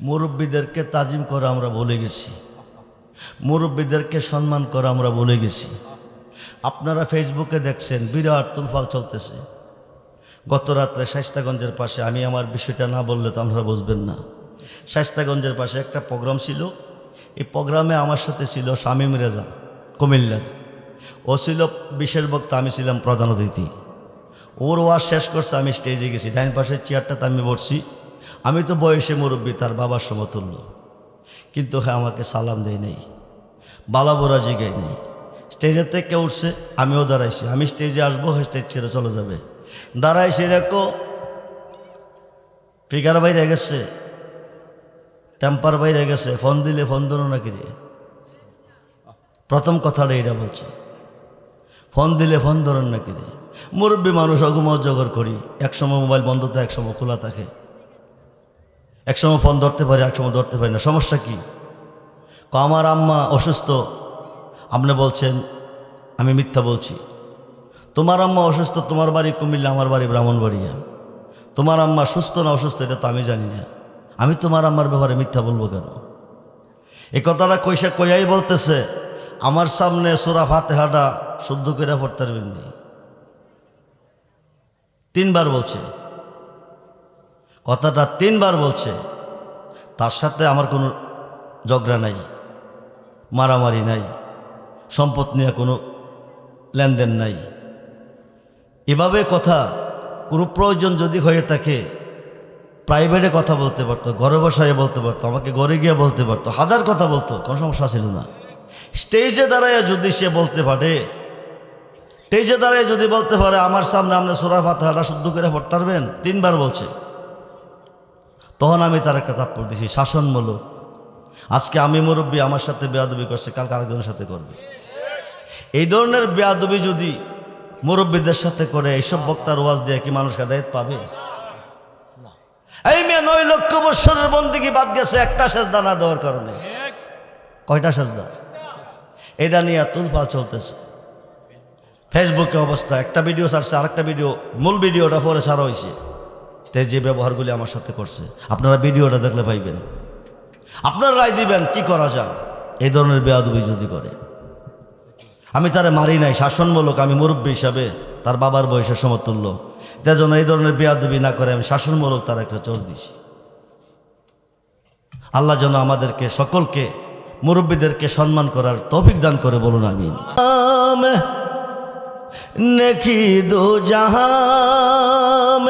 মুরব্বীদেরকে তাজিম করা আমরা ভুলে গেছি, মুরব্বীদেরকে সম্মান করা আমরা ভুলে গেছি। আপনারা ফেসবুকে দেখছেন বিরাট তুলফাল চলতেছে। গত রাত্রে শায়েস্তাগঞ্জের পাশে, আমি আমার বিষয়টা না বললে তো আপনারা বুঝবেন না, শায়েস্তাগঞ্জের পাশে একটা প্রোগ্রাম ছিল। এই প্রোগ্রামে আমার সাথে ছিল শামীম রেজা কুমিল্লার, ও ছিল বিশেষ বক্তা, আমি ছিলাম প্রধান অতিথি। ওর ওয়াজ শেষ করছে, আমি স্টেজে গেছি, ডাইন পাশের চেয়ারটাতে আমি বসছি। আমি তো বয়সে মুরব্বী, তার বাবার সমতুল্য, কিন্তু হ্যাঁ আমাকে সালাম দেয় নেই, বালাবোরা জিগাই নেই। স্টেজের থেকে উঠছে, আমিও দাঁড়াইছি, আমি স্টেজে আসবো, স্টেজ ছেড়ে চলে যাবে। দাঁড়াইছি, রেখো ফিগার বাইরে গেছে, টেম্পার বাইরে গেছে, ফোন দিলে ফোন ধরো নাকি রে। প্রথম কথাটা এটা বলছে, ফোন দিলে ফোন ধরেন নাকি রে। মুরব্বী মানুষ, অগুমর জগর করি, একসময় মোবাইল বন্ধ থাকে, একসময় খোলা থাকে, একসময় ফোন ধরতে পারি, একসময় ধরতে পারি না। সমস্যা কি? আমার আম্মা অসুস্থ, আপনি বলছেন আমি মিথ্যা বলছি। তোমার আম্মা অসুস্থ, তোমার বাড়ি কুমিল্লা, আমার বাড়ি ব্রাহ্মণবাড়িয়া। তোমার আম্মা সুস্থ না অসুস্থ এটা তো আমি জানি না, আমি তোমার আম্মার ব্যাপারে মিথ্যা বলবো কেন? এই কথাটা কইয়াই বলতেছে, আমার সামনে সূরা ফাতিহাটা শুদ্ধ করে পড়তে পারবেন না। 3 বার বলছে কথাটা, 3 বার বলছে। তার সাথে আমার কোনো ঝগড়া নাই, মারামারি নাই, সম্পদ নিয়ে কোনো লেনদেন নাই। এভাবে কথা, কোনো প্রয়োজন যদি হয়ে থাকে প্রাইভেটে কথা বলতে পারতো, ঘরে বসায় বলতে পারতো, আমাকে ঘরে গিয়ে বলতে পারতো, হাজার কথা বলতো, কোনো সমস্যা ছিল না। স্টেজে দাঁড়ায় যদি সে বলতে পারে, স্টেজে দাঁড়ায় যদি বলতে পারে আমার সামনে আপনি সূরা ফাতিহাটা শুদ্ধ করে পড়তে পারবেন, 3 বার বলছে, তখন আমি তার একটা থাপ্পড় দিছি শাসনমূলক। আজকে আমি মুরব্বী, আমার সাথে বেয়াদবি করছে, কালকে আরেকজনের সাথে করবে। এই ধরনের বেয়াদবি যদি মুরব্বীদের সাথে করে, এইসব বক্তার ওয়াজ দিয়ে কি মানুষ হেদায়েত পাবে? এই মেয়ে 9 লক্ষ বৎসরের বন্দেগী বাদ গেছে একটা সেজদা না দেওয়ার কারণে। কয়টা সেজদা? এটা নিয়ে তুলফাল চলতেছে ফেসবুকে অবস্থা। একটা ভিডিও ছাড়ছে, আরেকটা ভিডিও, মূল ভিডিওটা পরে ছাড়া হয়েছে। তে যে ব্যবহারগুলি আমার সাথে করছে, আপনারা ভিডিওটা দেখলে পাইবেন, আপনারা রায় দিবেন কি করা যায়। এই ধরনের বেয়াদবি যদি করে, আমি তারে মারি নাই, শাসনমূলক, আমি মুরব্বী হিসাবে তার বাবার বয়সের সমতুল্য, তার জন্য এই ধরনের বেয়াদবি না করে আমি শাসনমূলক তার একটা চোর দিছি। আল্লাহ যেন আমাদেরকে সকলকে, মুরব্বীদেরকে সম্মান করার তৌফিক দান করে, বলুন আমিন। নেকি দো জাহান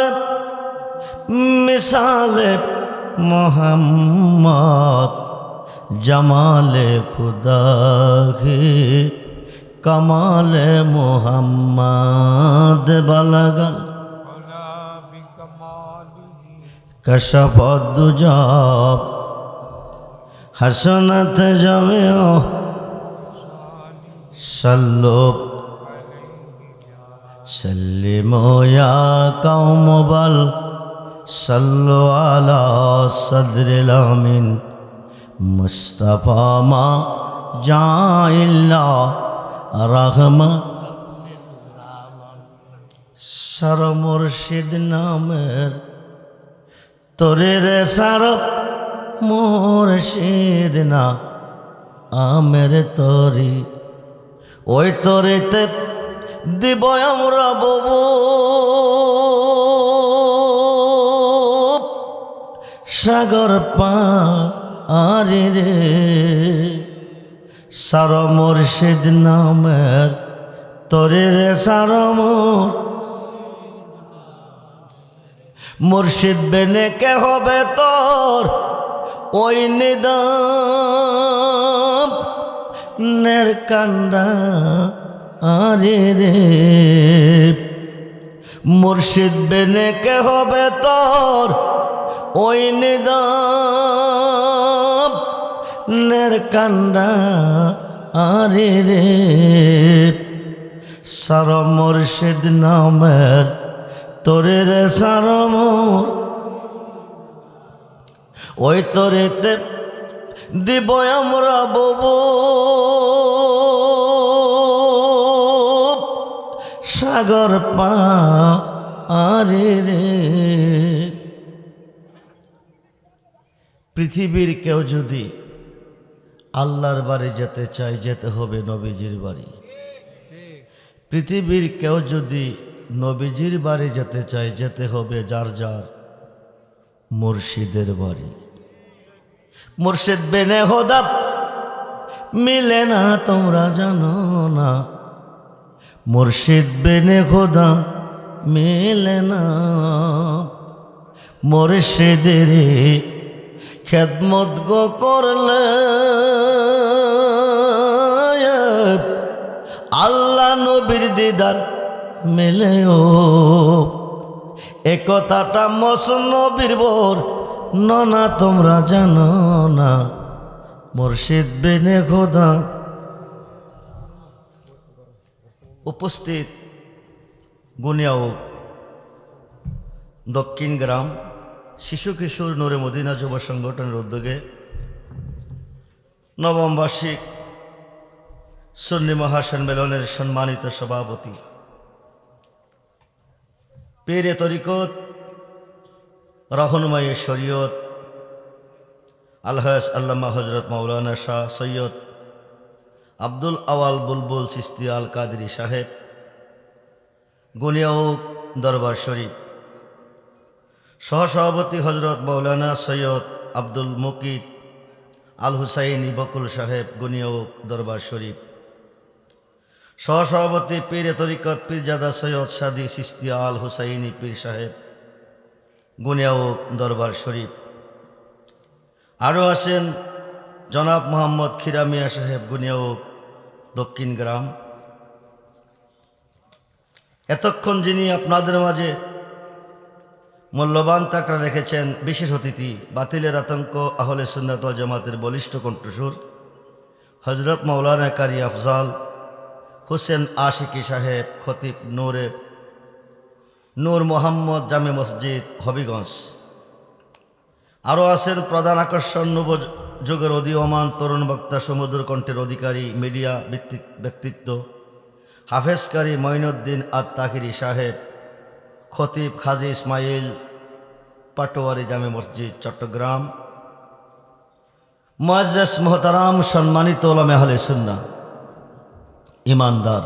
মিসালে মোহাম্মদ, জামালে খুদা হে কমালে মোহাম্মদ, বালাগাল কশফদ দুজাব হাসনাত জামিউ সাল্লু সাল্লিমু ইয়া কওম বাল সাল্লু আলা সদরিল আমিন মুস্তাফা মা জাইল্লা রাহমা সর মুর্শিদ নামের তোরে রে সার মুর্শিদ না আমের তরি, ওই তরিতে দিব আমরা ববু সাগর পারে রে। সার মুর্শিদ নামের তোরে রে সার মুর্শিদ বেনে কে হবে তোর ওই নিদাম নের কান্ডা আরে রে। মুর্শিদ বেনে কে হবে তোর ওই নিদাম নের কান্ডা আরে রে। সার মুর্শিদ নামের তোরে রে সার মোর, ওই তোরেতে দিব আমরা ববু সাগর পারে রে। পৃথিবীর কেউ যদি আল্লাহর বাড়ি যেতে চায় যেতে হবে নবীজির বাড়ি। পৃথিবীর কেউ যদি নবীজির বাড়ি যেতে চায় যেতে হবে যার যার মুর্শিদের বাড়ি। মুর্শিদ বেনে খোদা মিলে না তোমরা জানো না, মুর্শিদ বেনে খোদা মিলে না। মুর্শিদের খেদমত গো করলে আল্লাহ নবীর দিদার মেলেও। এ কথাটা মসনবীর বর ননা তোমরা জানো না, মুর্শিদ বেনে খোদা। উপস্থিত গুনিয়াও দক্ষিণ গ্রাম শিশু কিশোর নূরে মদিনা যুব সংগঠনের উদ্যোগে নবম বার্ষিক সুন্নি মহাসম্মেলনের সম্মানিত সভাপতি পীরে তরিকত রহনুমায়ে শরীয়ত আলহাজ আল্লামা হজরত মাওলানা শাহ সৈয়দ আব্দুল আওয়াল বুলবুল চিস্তি আল কাদরি সাহেব, গুনিয়াও দরবার শরীফ সহসভাপতি হজরত মাওলানা সৈয়দ আব্দুল মুকিদ আল হুসাইনি বকুল সাহেব, গুনিয়াও দরবার শরীফ সহসভাপতি পীরে তরিকত পীরজাদা সৈয়দ সাদি চিস্তি আল হুসাইনি পীর সাহেব, গুনিয়াও দরবার শরীফ। আরও আছেন জনাব মোহাম্মদ খিরামিয়া সাহেব, গুনিয়াও দক্ষিণ গ্রাম। এতক্ষণ যিনি আপনাদের মাঝে মূল্যবান টাকা রেখেছেন, বিশেষ অতিথি বাতিলের আতঙ্ক আহলে সুন্নাত ওয়াল জামাতের বলিষ্ঠ কণ্ঠস্বর হজরত মাওলানা কারি আফজাল হোসেন আশিকি সাহেব, খতিব নূর মোহাম্মদ জামে মসজিদ হবিগঞ্জ। আরও আছেন প্রধান আকর্ষণ যুগের উদীয়মান তরুণ বক্তা, সমুদ্র কণ্ঠের অধিকারী, মিডিয়া ব্যক্তিত্ব হাফেজ কারি মঈনুদ্দিন আত তাহিরি সাহেব, খতিব খাজি ইসমাইল পাটোয়ারি জামে মসজিদ চট্টগ্রাম। মুআজ্জাজ মোহতারাম সম্মানিত ওলামা আহলে সুন্নাহ, ইমানদার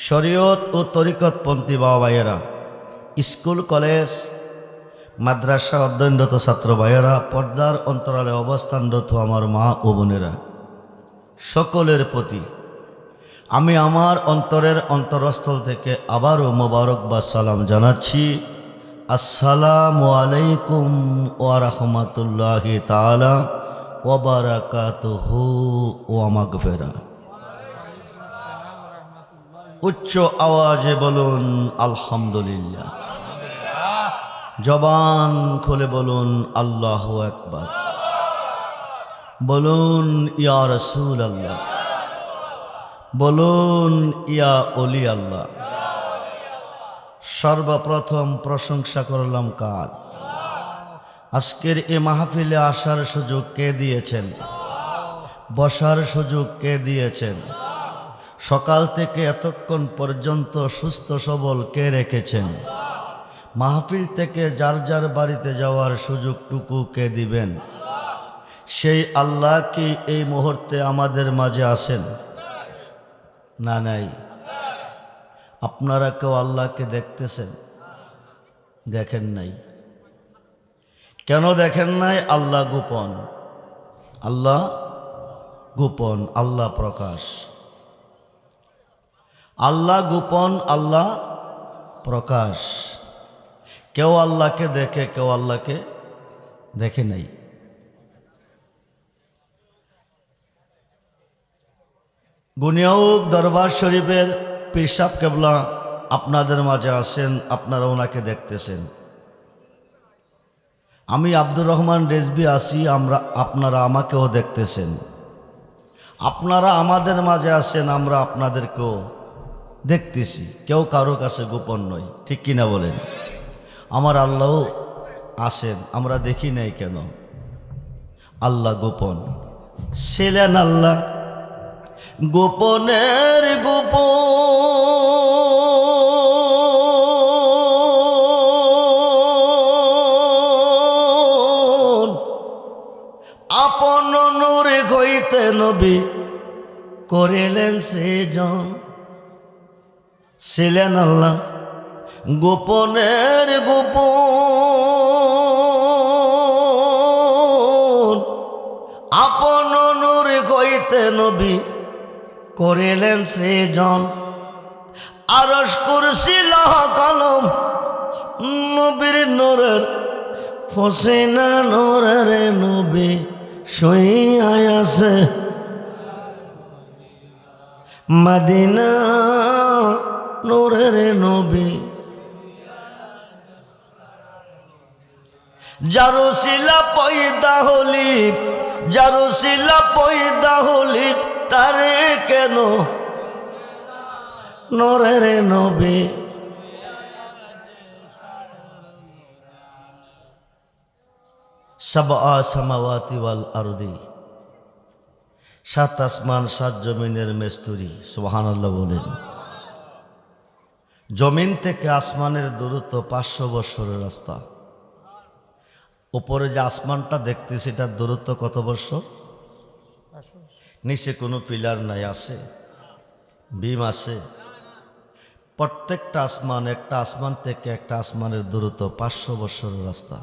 শরীয়ত ও তরিকতপন্থী বাবা ভাইয়েরা, স্কুল কলেজ মাদ্রাসা অধ্যয়নরত ছাত্র ভাইয়েরা, পর্দার অন্তরালে অবস্থানরত আমার মা ও বোনেরা, সকলের প্রতি আমি আমার অন্তরের অন্তরস্থল থেকে আবারও মোবারকবাদ সালাম জানাচ্ছি। আসসালামু আলাইকুম ওয়া রাহমাতুল্লাহি তাআলা ওয়া বারাকাতুহু ওয়া মাগফিরা। উচ্চ আওয়াজে বলুন আলহামদুলিল্লাহ, জবান খুলে বলুন আল্লাহু আকবার, বলুন ইয়া রাসূলুল্লাহ, বলুন ইয়া ওলি আল্লাহ। সর্বপ্রথম প্রশংসা করলাম কার? আজকের এ মাহফিলে আসার সুযোগ কে দিয়েছেন? বসার সুযোগ কে দিয়েছেন? সকাল থেকে এতক্ষণ পর্যন্ত সুস্থ সবল কে রেখেছেন? মাহফিল থেকে যার যার বাড়িতে যাওয়ার সুযোগটুকু কে দিবেন? সেই আল্লাহ কি এই মুহূর্তে আমাদের মাঝে আছেন? না, নাই। আপনারা কেউ আল্লাহকে দেখতেছেন? দেখেন নাই। কেন দেখেন নাই? আল্লাহ গোপন, আল্লাহ গোপন, আল্লাহ প্রকাশ। আল্লাহ গোপন, আল্লাহ প্রকাশ। কেউ আল্লাহকে দেখে, কেউ আল্লাহকে দেখে নাই। গুনিয়াও দরবার শরীফের পীর সাহেব কেবলা আপনাদের মাঝে আছেন, আপনারা ওনাকে দেখতেছেন। আমি আব্দুর রহমান রেজবি আছি, আপনারা আমাকেও দেখতেছেন। আপনারা আমাদের মাঝে আছেন, আমরা আপনাদেরকেও দেখতেছি। কেউ কারো কাছে গোপন নয়, ঠিক কিনা বলেন? আমার আল্লাহ আছেন, আমরা দেখি নাই কেন? আল্লাহ গোপন। ছিলেন আল্লাহ গোপনের গোপন, আপন নূরে হইতে নবী করিলেন সৃজন। ছিলেন আল্লাহ গোপনের গোপন, আপন নূরে হইতে নবী করিলেন সৃজন। আরশ কুরসি লৌহ কলম নবীর নূরের ফসিনা নূরের নবী শুইয়া আছে মদিনা নূরের নবী। জারুসিলা পয়দা হলি, জারুসিলা পয়দা হলি, তারে কেন নূরের নবী। সাবআ সামাওয়াতি ওয়াল আরদি, সাত আসমান সাত জমিনের মেস্তুরি, সুবহানাল্লাহ বলেন। জমিন থেকে আসমানের দূরত্ব 500 বৎসরের রাস্তা। উপরে যে আসমানটা দেখতেছি এটার দূরত্ব কত বৎসর? নিচে কোনো পিলার নাই, আছে বিম আছে। প্রত্যেকটা আসমান, একটা আসমান থেকে একটা আসমানের দূরত্ব 500 বৎসরের রাস্তা।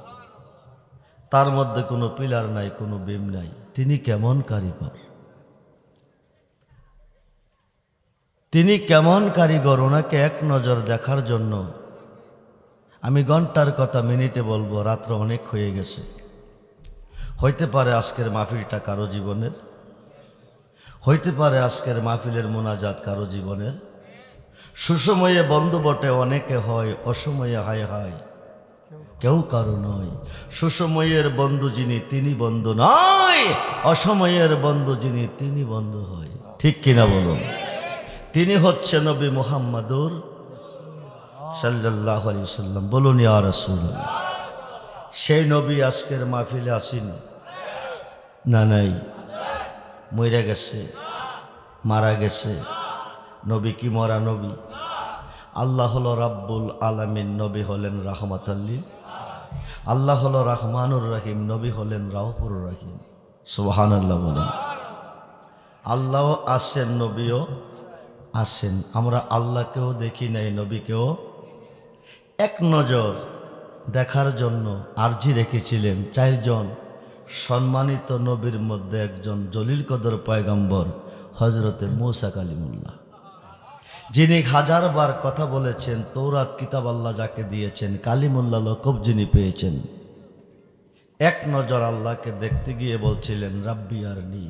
তার মধ্যে কোনো পিলার নাই, কোনো বিম নাই। তিনি কেমন কারিগর, তিনি কেমন কারিগর। ওনাকে এক নজর দেখার জন্য আমি ঘন্টার কথা মিনিটে বলবো, রাত্র অনেক হয়ে গেছে। হইতে পারে আজকের মাহফিলটা কারো জীবনের, হইতে পারে আজকের মাহফিলের মোনাজাত কারো জীবনের। সুসময়ে বন্ধু বটে অনেকে হয়, অসময়ে হায় হায় কেউ কারো নয়। সুসময়ের বন্ধু যিনি তিনি বন্ধু নয়, অসময়ের বন্ধু যিনি তিনি বন্ধু হয়। ঠিক কিনা বলুন? তিনি হচ্ছে নবী মুহাম্মাদুর সাল্লাল্লাহু আলাইহি সাল্লাম। বলুন ইয়া রাসূলুল্লাহ। সেই নবী আজকের মাহফিলে আসেন না? নাই, মরে গেছে, মারা গেছে। নবী কি মরা নবী? আল্লাহ হলো রাব্বুল আলামিন, নবী হলেন রাহমাতুল লিল। আল্লাহ হলো রহমানুর রহিম, নবী হলেন রাউফুর রহিম। সুবহানাল্লাহ বলেন। আল্লাহ আসেন, নবীও আসেন। আমরা আল্লাহকেও দেখি নাই, নবীকেও এক নজর দেখার জন্য আরজি রেখেছিলেন 4 জন সম্মানিত নবীর মধ্যে একজন জলিল কদর পয়গম্বর হযরতে মূসা কালিমুল্লাহ, যিনি 1000 বার কথা বলেছেন। তৌরাত কিতাব আল্লাহ যাকে দিয়েছেন, কালিমুল্লাহ লকব যিনি পেয়েছেন। এক নজর আল্লাহকে দেখতে গিয়ে বলছিলেন রাব্বি আরনি,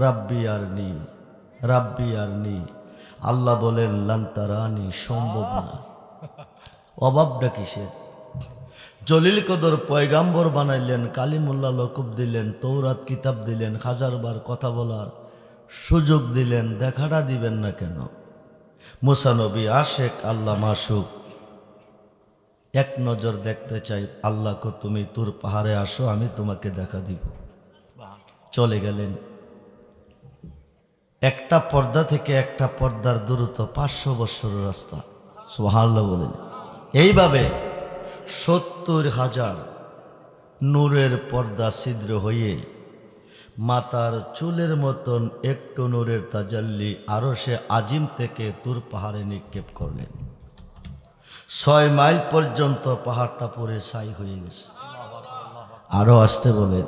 রাব্বি আরনি, রাব্বি আরনি। আল্লাহ বলেন লান তারানি, সম্ভব না। অভাবটা কিসের? জলিল কদর পয়গাম্বর বানাইলেন, কালিমুল্লাহ লকব দিলেন, তৌরাত কিতাব দিলেন, 1000 বার কথা বলার সুযোগ দিলেন, দেখাটা দিবেন না কেন? মুসা নবী আশেক, আল্লাহ মাসুক। এক নজর দেখতে চাই আল্লাহকে। তুমি তুর পাহাড়ে আসো, আমি তোমাকে দেখা দিব। চলে গেলেন। একটা পর্দা থেকে একটা পর্দার দূরত্ব 500 বৎসরের রাস্তা। সুবহানাল্লাহ বলেন। এইভাবে 70,000 নূরের পর্দা ছিদ্র হয়ে মাতার চুলের মতন একটু নূরের তাজাল্লি আরশে আজিম থেকে তুর পাহাড়ে নিক্ষেপ করলেন। 6 মাইল পর্যন্ত পাহাড়টা পরে ছাই হয়ে গেছে। আরো আসতে বলেন।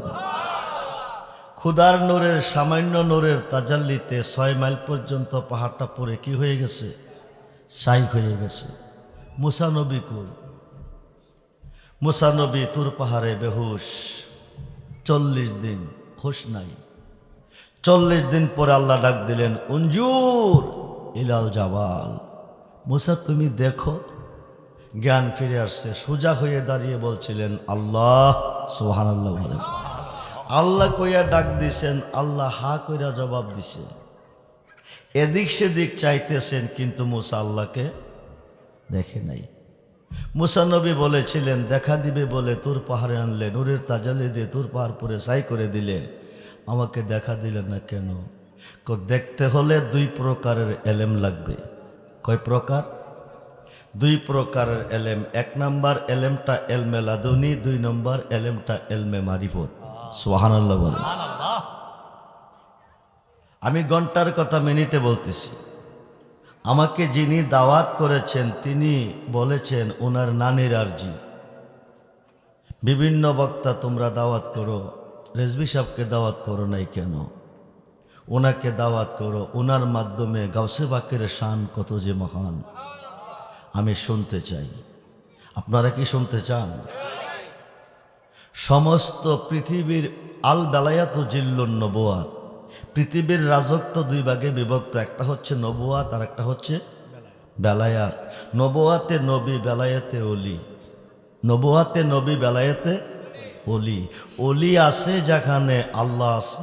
খুদার নূরের, সামান্য নূরের তাজাল্লিতে 6 মাইল পর্যন্ত পাহাড়টা পরে কি হয়ে গেছে? ছাই হয়ে গেছে। মুসা নবী কই? মুসা নবী তুর পাহাড়ে বেহুশ, 40 দিন হুশ নাই। 40 দিন পরে আল্লাহ ডাক দিলেন উনজুর ইলাল জাবাল। মুসা তুমি দেখো। জ্ঞান ফিরে আসছে, সোজা হয়ে দাঁড়িয়ে বলছিলেন আল্লাহ। সুবহানাল্লাহ বলেন। আল্লাহ কইয়া ডাক দিছেন, আল্লাহ হা কইরা জবাব দিছে। এদিক সেদিক চাইতেছেন, কিন্তু মুসা আল্লাহকে দেখে নাই। মুসা নবী বলেছিলেন দেখা দিবে বলে তুর পাহাড়ে আনলে, নূরের তাজাল্লি দিয়ে তুর পাহাড় পরে ছাই করে দিলে, আমাকে দেখা দিলেন না কেন? দেখতে হলে 2 প্রকারের এলেম লাগবে। কয় প্রকার? 2 প্রকারের এলেম। 1 নম্বর এলেমটা এলমে লাদুনি, 2 নম্বর এলেমটা এলমে মারিফত। সুবহানাল্লাহ বলে। আমি ঘন্টার কথা মিনিটে বলতেছি। আমাকে যিনি দাওয়াত করেছেন তিনি বলেছেন ওনার নানির আরজি। বিভিন্ন বক্তা তোমরা দাওয়াত করো, রেজভী সাহেবকে দাওয়াত করো নাই কেন? ওনাকে দাওয়াত করো, ওনার মাধ্যমে গাউসে পাকের শান কত যে মহান আমি শুনতে চাই। আপনারা কি শুনতে চান? সমস্ত পৃথিবীর আল বেলায়াত জিল্লুন নবুয়াত, পৃথিবীর রাজত্ব দুই ভাগে বিভক্ত, একটা হচ্ছে নবুয়াত আর একটা হচ্ছে বেলায়াত। নবুয়াতে নবী, বেলায়াতে অলি। নবুয়াতে নবী, বেলায়াতে অলি। অলি আছে যেখানে আল্লাহ আছে।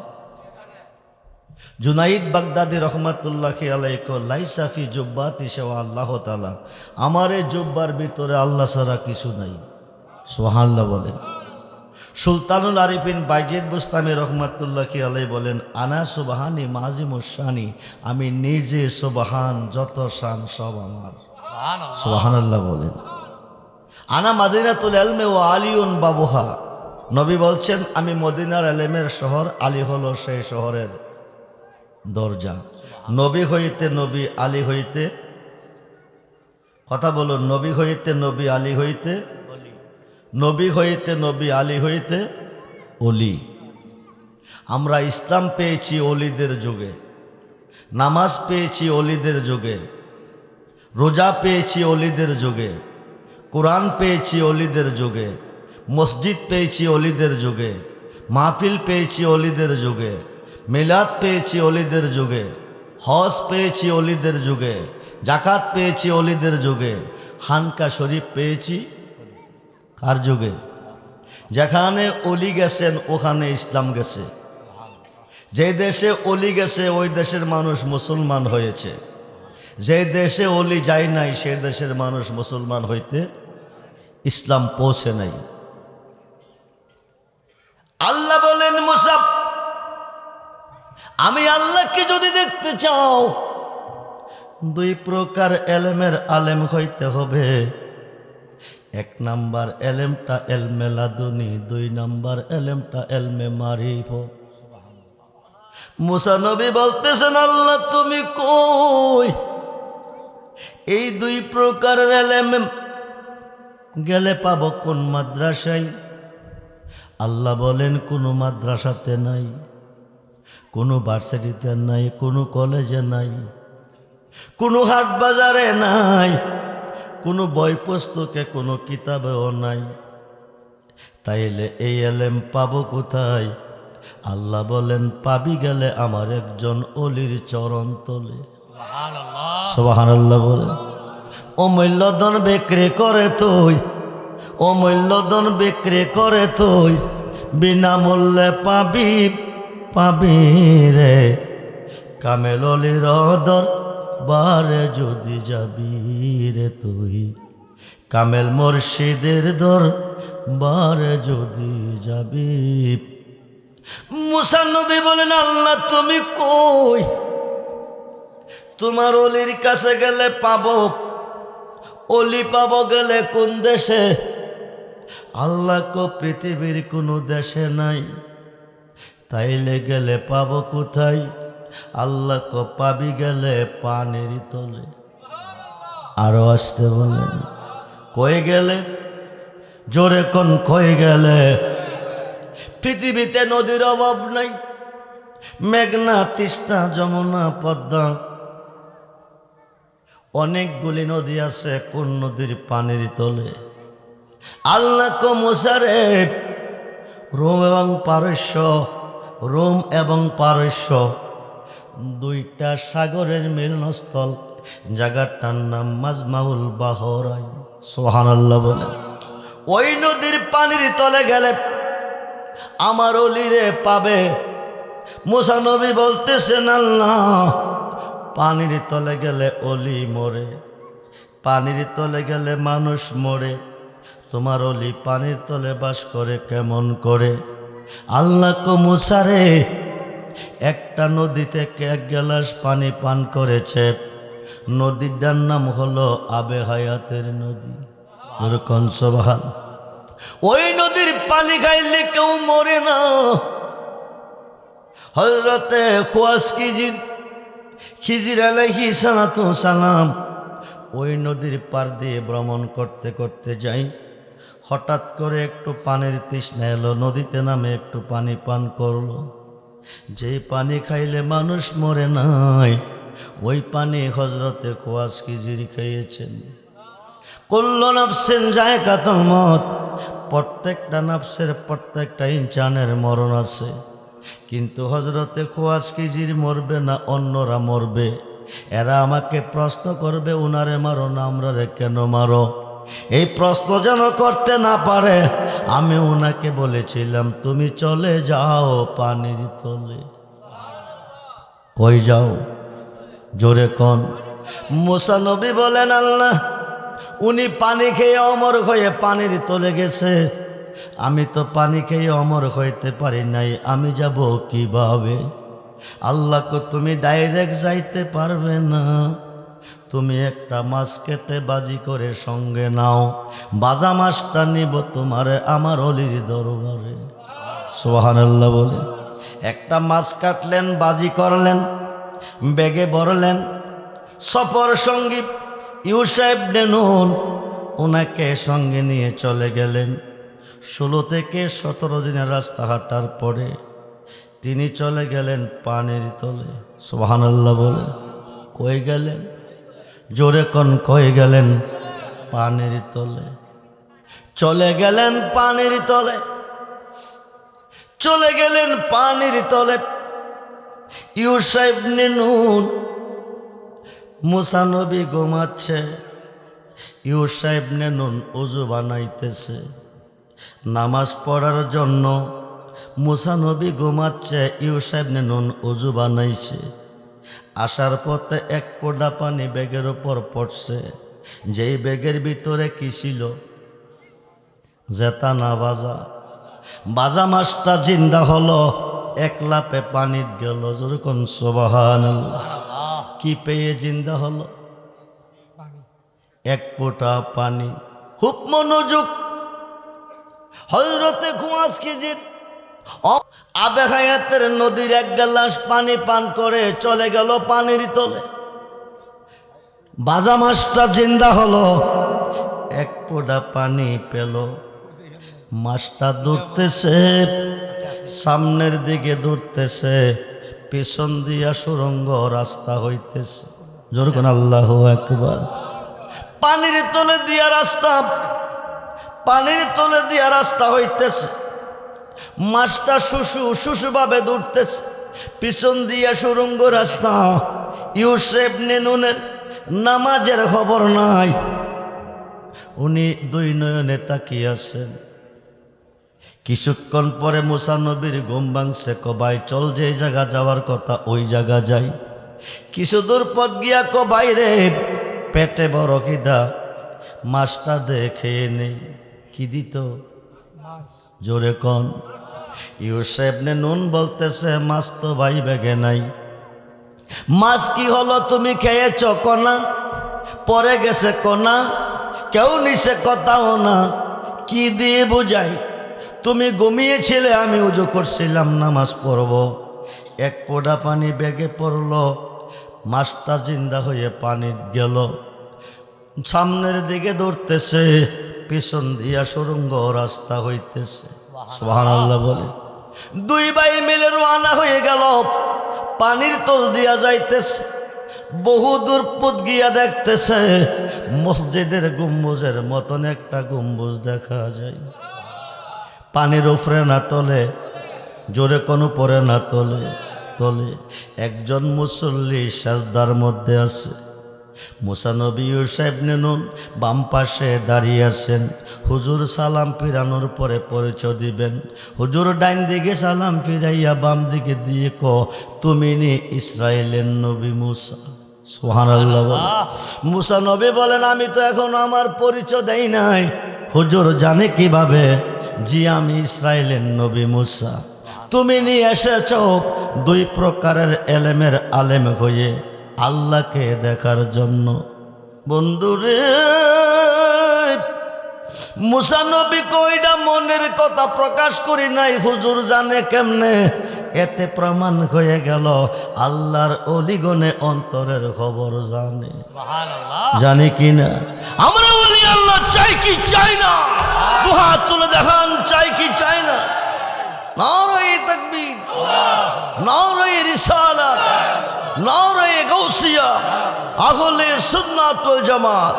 জুনাইদ বাগদাদি রহমাতুল্লাহি আলাইহি লাইসা ফি জুব্বাতি শাওয়া আল্লাহ তাআলা, আমার এই জুব্বার ভিতরে আল্লাহ ছাড়া কিছু নাই। সুবহানাল্লাহ বলেন। সুলতানুল আরিফিন বাইজিদ বুস্তামি রহমাতুল্লাহি আলাইহি বলেন, আনা সুবহানি মাজিমুশ শানি, আমি নিজে সুবহান, যত শান সব আমার। সুবহানাল্লাহ বলেন। আনা মাদিনাতুল ইলমি ওয়া আলিউন বাবুহা, নবী বলছেন আমি মদিনার ইলমের শহর, আলী হলো সেই শহরের দরজা। নবী হইতে নবী, আলী হইতে, কথা বলুন, নবী হইতে নবী, আলী হইতে, নবী হইতে নবী, আলী হইতে অলি। আমরা ইসলাম পেয়েছি অলিদের যুগে, নামাজ পেয়েছি অলিদের যুগে, রোজা পেয়েছি অলিদের যুগে, কোরআন পেয়েছি অলিদের যুগে, মসজিদ পেয়েছি অলিদের যুগে, মাহফিল পেয়েছি অলিদের যুগে, মিলাদ পেয়েছি অলিদের যুগে, হজ পেয়েছি অলিদের যুগে, জাকাত পেয়েছি অলিদের যুগে, খানকা শরীফ পেয়েছি কার যুগে? যেখানে অলি গেছেন ওখানে ইসলাম গেছে। যে দেশে অলি গেছে ওই দেশের মানুষ মুসলমান হয়েছে। যে দেশে অলি যায় নাই সে দেশের মানুষ মুসলমান হইতে ইসলাম পৌঁছে নাই। আল্লাহ বলেন, মুসা আমি আল্লাহকে যদি দেখতে চাও দুই প্রকার এলেমের আলেম হইতে হবে। এক নাম্বার এলেমটা এলমে লাদুনি, দুই নাম্বার এলেমটা এলমে মারিফত। মুসা নবী বলতেছেন, আল্লাহ তুমি কই? এই দুই প্রকারের এলেম গেলে পাবো কোন মাদ্রাসায়? আল্লাহ বলেন কোনো মাদ্রাসাতে নাই, কোনো ভার্সিটিতে নাই, কোনো কলেজে নাই, কোনো হাট বাজারে নাই, কোনো বই পুস্তকে কোনো কিতাবেও নাই। তাইলে এই এলেম পাবো কোথায়? আল্লাহ বলেন পাবি গেলে আমার একজন অলির চরণ তলে। সুবহানাল্লাহ বলেন। অমূল্যধন বিক্রি করে তুই, অমূল্যধন বিক্রি করে তুই বিনামূল্যে পাবি, পাবি রে কামেল অলির দরবারে যদি যাবি রে তুই, কামেল মুর্শিদের দরবারে যদি যাবি। মুসা নবী বলেন, আল্লাহ তুমি কই? তোমার অলির কাছে গেলে পাবো, অলি পাবো গেলে কোন দেশে? আল্লাহ কো পৃথিবীর কোনো দেশে নাই। তাইলে গেলে পাবো কোথায়? আল্লাহ কো পাবি গেলে পানির তলে। আরো আসতে বলেন, কই গেলে? জোরে কোন কই গেলে? পৃথিবীতে নদীর অভাব নাই, মেঘনা, তিস্তা, যমুনা, পদ্মা, অনেকগুলি নদী আছে। কোন নদীর পানির তলে? আল্লাহ কো মুসা রে রোম এবং পারস্য, রোম এবং পারস্য দুইটা সাগরের মিলনস্থল, জায়গাটার নাম মাজমাউল বাহরাইন। সুবহানাল্লাহ বলে। ওই নদীর পানির তলে গেলে আমার অলিরে পাবে। মুসা নবী বলতেছেন, আল্লাহ পানির তলে গেলে অলি মরে, পানির তলে গেলে মানুষ মরে, তোমার অলি পানির তলে বাস করে কেমন করে? আল্লাহ কো মুসা রে একটা নদী থেকে এক গ্লাস পানি পান করেছে, নদীটার নাম হলো আবে হায়াতের নদী। সুবহান। ওই নদীর পানি খাইলে কেউ মরে না। হযরতে খুয়াস খিজির আলাইহিস সালাতু সালাম ওই নদীর পার দিয়ে ভ্রমণ করতে করতে যাই। হঠাৎ করে একটু পানির তৃষ্ণা এলো, নদীতে নামে একটু পানি পান করলো। যেই পানি খাইলে মানুষ মরে নাই, ওই পানি হযরতে খুয়াস খিজির খেয়েছেন। কুল্লু নাফসিন যায়কাতুল মউত, প্রত্যেকটা নাফসের প্রত্যেকটা ইনসানের মরণ আছে, কিন্তু হযরতে খুয়াস খিজির মরবে না, অন্যরা মরবে। এরা আমাকে প্রশ্ন করবে, উনারে মারো না, আমরা রে কেন মারো? এই প্রশ্ন যেন করতে না পারে, আমি ওনাকে বলেছিলাম তুমি চলে যাও পানির তলে। কই যাও? জোরে কোন? মুসা নবী বলেন, আল্লাহ উনি পানি খেয়ে অমর হয়ে পানির তলে গেছে, আমি তো পানি খেয়ে অমর হইতে পারি নাই, আমি যাব কিভাবে? আল্লাহকে তুমি ডাইরেক্ট যাইতে পারবে না, তুমি একটা মাছ কেটে বাজি করে সঙ্গে নাও, বাজা মাছটা নিব তোমারে আমার অলির দরবারে। সুবহানাল্লাহ বলে একটা মাছ কাটলেন, বাজি করলেন, ব্যাগে ভরলেন। সফর সঙ্গী ইউসা ইবনে নুন ওনাকে সঙ্গে নিয়ে চলে গেলেন। 16 থেকে 17 দিনের রাস্তা হাঁটার পরে তিনি চলে গেলেন পানির তলে। সুবহানাল্লাহ বলে কই গেলেন? জোরে কোন কই গেলেন? পানির তলে। চলে গেলেন পানির তলে, চলে গেলেন পানির তলে। ইউসা ইবনে নুন, মুসা নবী ঘুমাচ্ছে, ইউসা ইবনে নুন ওযু বানাইতেছে নামাজ পড়ার জন্য। মুসা নবী ঘুমাচ্ছে, ইউসা ইবনে নুন ওযু বানাইছে। আসার পথে এক ফোঁটা পানি ব্যাগের উপর পড়ছে। যেই ব্যাগের ভিতরে কি ছিল? জেতা না বাজা। বাজা মাছটা জিন্দা হলো, এক লাপে পানিত গেল। যেরকম সুবহানাল্লাহ। কি পেয়ে জিন্দা হলো? এক ফোঁটা পানি। খুব মনোযোগ। হযরতে খুয়াস খিজির আবে হায়াতের নদীর এক গ্লাস পানি পান করে চলে গেল পানির তলে। বাজা মাছটা জিন্দা হলো, এক ফোঁটা পানি পেল। মাছটা দৌড়তেছে, সামনের দিকে দৌড়তেছে, পিছন দিয়া সুরঙ্গ রাস্তা হইতেছে। যেরকম আল্লাহু আকবার। পানির তলে দিয়া রাস্তা, পানির তলে দিয়া রাস্তা হইতেছে। মাছটা শুশু ভাবে দৌড়তেছে, পিছন দিয়া সুরঙ্গ রাস্তা। ইউসা ইবনে নুনের নামাজের খবর নাই, উনি দুই নয়নে তাকিয়ে আছেন। কিছুক্ষণ পরে মুসা নবীর ঘুম ভাঙছে। কবাই চল, যে জায়গা যাওয়ার কথা ওই জায়গা যাই। কিছু দূর পথ গিয়া কবাই রে, পেটে বড় খিদা, মাছটা দেখে নেই। কি দিত? জোরে কন। ইউসা ইবনে নুন বলতেছে, মাছ তো ভাই ব্যাগে নাই। মাছ কি হলো? তুমি খেয়েছ কনা, পরে গেছে কনা, কেউ নিছে কথাও না, কি দিয়ে বুঝাই? তুমি ঘুমিয়েছিলে, আমি উজু করছিলাম নামাজ পড়ব, এক ফোঁটা পানি ব্যাগে পড়লো, মাছটা জিন্দা হয়ে পানি গেল। সামনের দিকে দৌড়তেছে, পিছন দিয়া সুরঙ্গ রাস্তা হইতেছে। সুবহানাল্লাহ বলে দুই ভাই মিলে রওনা হয়ে গেল, পানির তল দিয়া যাইতেছে। বহু দূর পথ গিয়া দেখতেছে মসজিদের গম্বুজের মতন একটা গম্বুজ দেখা যায়। পানির উপরে না তলে? জোরে কোনো পরে না তলে? তলে একজন মুসল্লি সাজদার মধ্যে আছে। মুসা নবী ইউসা ইবনে নুন বাম পাশে দাঁড়িয়ে আছেন। হুজুর সালাম ফিরানোর পরে পরিচয় দিবেন। হুজুর ডাইন দিকে সালাম ফিরাইয়া বাম দিকে দিয়ে তুমি নি ইসরায়েলের নবী মুসা? সুবহানাল্লাহ বলেন। মুসা নবী বলেন, আমি তো এখনো আমার পরিচয় দেই নাই। হুজুর জানে কিভাবে? জি, আমি ইসরায়েলের নবী মুসা। তুমি নিয়ে এসেছ দুই প্রকারের এলেমের আলেম হয়ে আল্লাহকে দেখার জন্য। বন্ধুরে, মুসা নবী কইরা মনের কথা প্রকাশ করি নাই, হুজুর জানে কেমনে? এতে প্রমাণ হয়ে গেল আল্লাহর অলিগণে অন্তরের খবর জানে। জানি কি না? আমরা বলি আল্লাহ চাই কি চাই না? দুহাত তুলে দেখান, চাই কি চাই না? নারায়ে তাকবীর, নারায়ে রিসালাত, নারায়ে গাউসিয়া, আহলে সুন্নাত ওয়াল জামাত।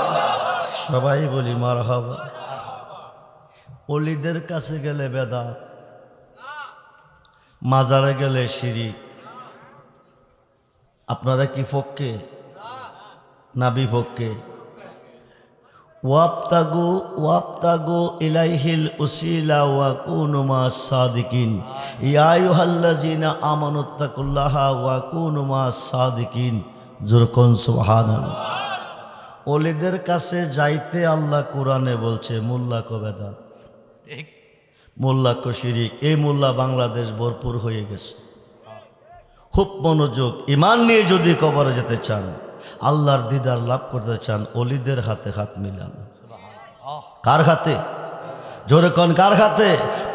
সবাই বলি মারহাবা। ওলিদের কাছে গেলে বেদাত, মাজারে গেলে শিরিক। আপনারা কি পক্ষে না বিপক্ষে? ওয়াবতাগু ইলাইহিল উসিলা ওয়া কুনু মাস সাদিকিন। ইয়া আইয়ুহাল্লাযিনা আমানুত্তাকুল্লাহা ওয়া কুনু মাস সাদিকিন। জোরে কোন সুবহানাল্লাহ। ওলিদের কাছে যাইতে আল্লাহ কোরআনে বলছে মোল্লা কো বেদাত, মোল্লা কো শিরিক। এই মোল্লা বাংলাদেশ ভরপুর হয়ে গেছে। খুব মনোযোগ, ইমান নিয়ে যদি কবরে যেতে চান, আল্লাহর দিদার লাভ করতে চান, ওলিদের হাতে হাত মিলান। কার হাতে? জোরে কোন কার হাতে?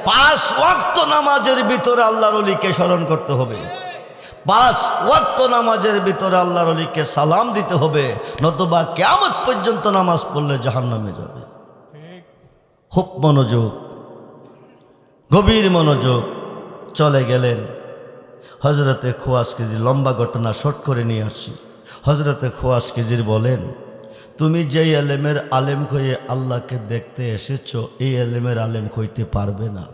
5 ওয়াক্ত নামাজের ভিতরে আল্লাহর ওলিকে স্মরণ করতে হবে। 5 ওয়াক্ত নামাজের ভিতরে আল্লাহর ওলিকে সালাম দিতে হবে, নতুবা কিয়ামত পর্যন্ত নামাজ পড়লে জাহান্নামে যাবে। খুব মনোযোগ, গভীর মনোযোগ। চলে গেলেন হজরতে খোয়াজকিজির। লম্বা ঘটনা শর্ট করে নিয়ে আসছি। হজরতে খোয়াজকিজির বলেন, তুমি যেই এলেমের আলেম হয়ে আল্লাহকে দেখতে এসেছো, এই এলেমের আলেম হইতে পারবে না।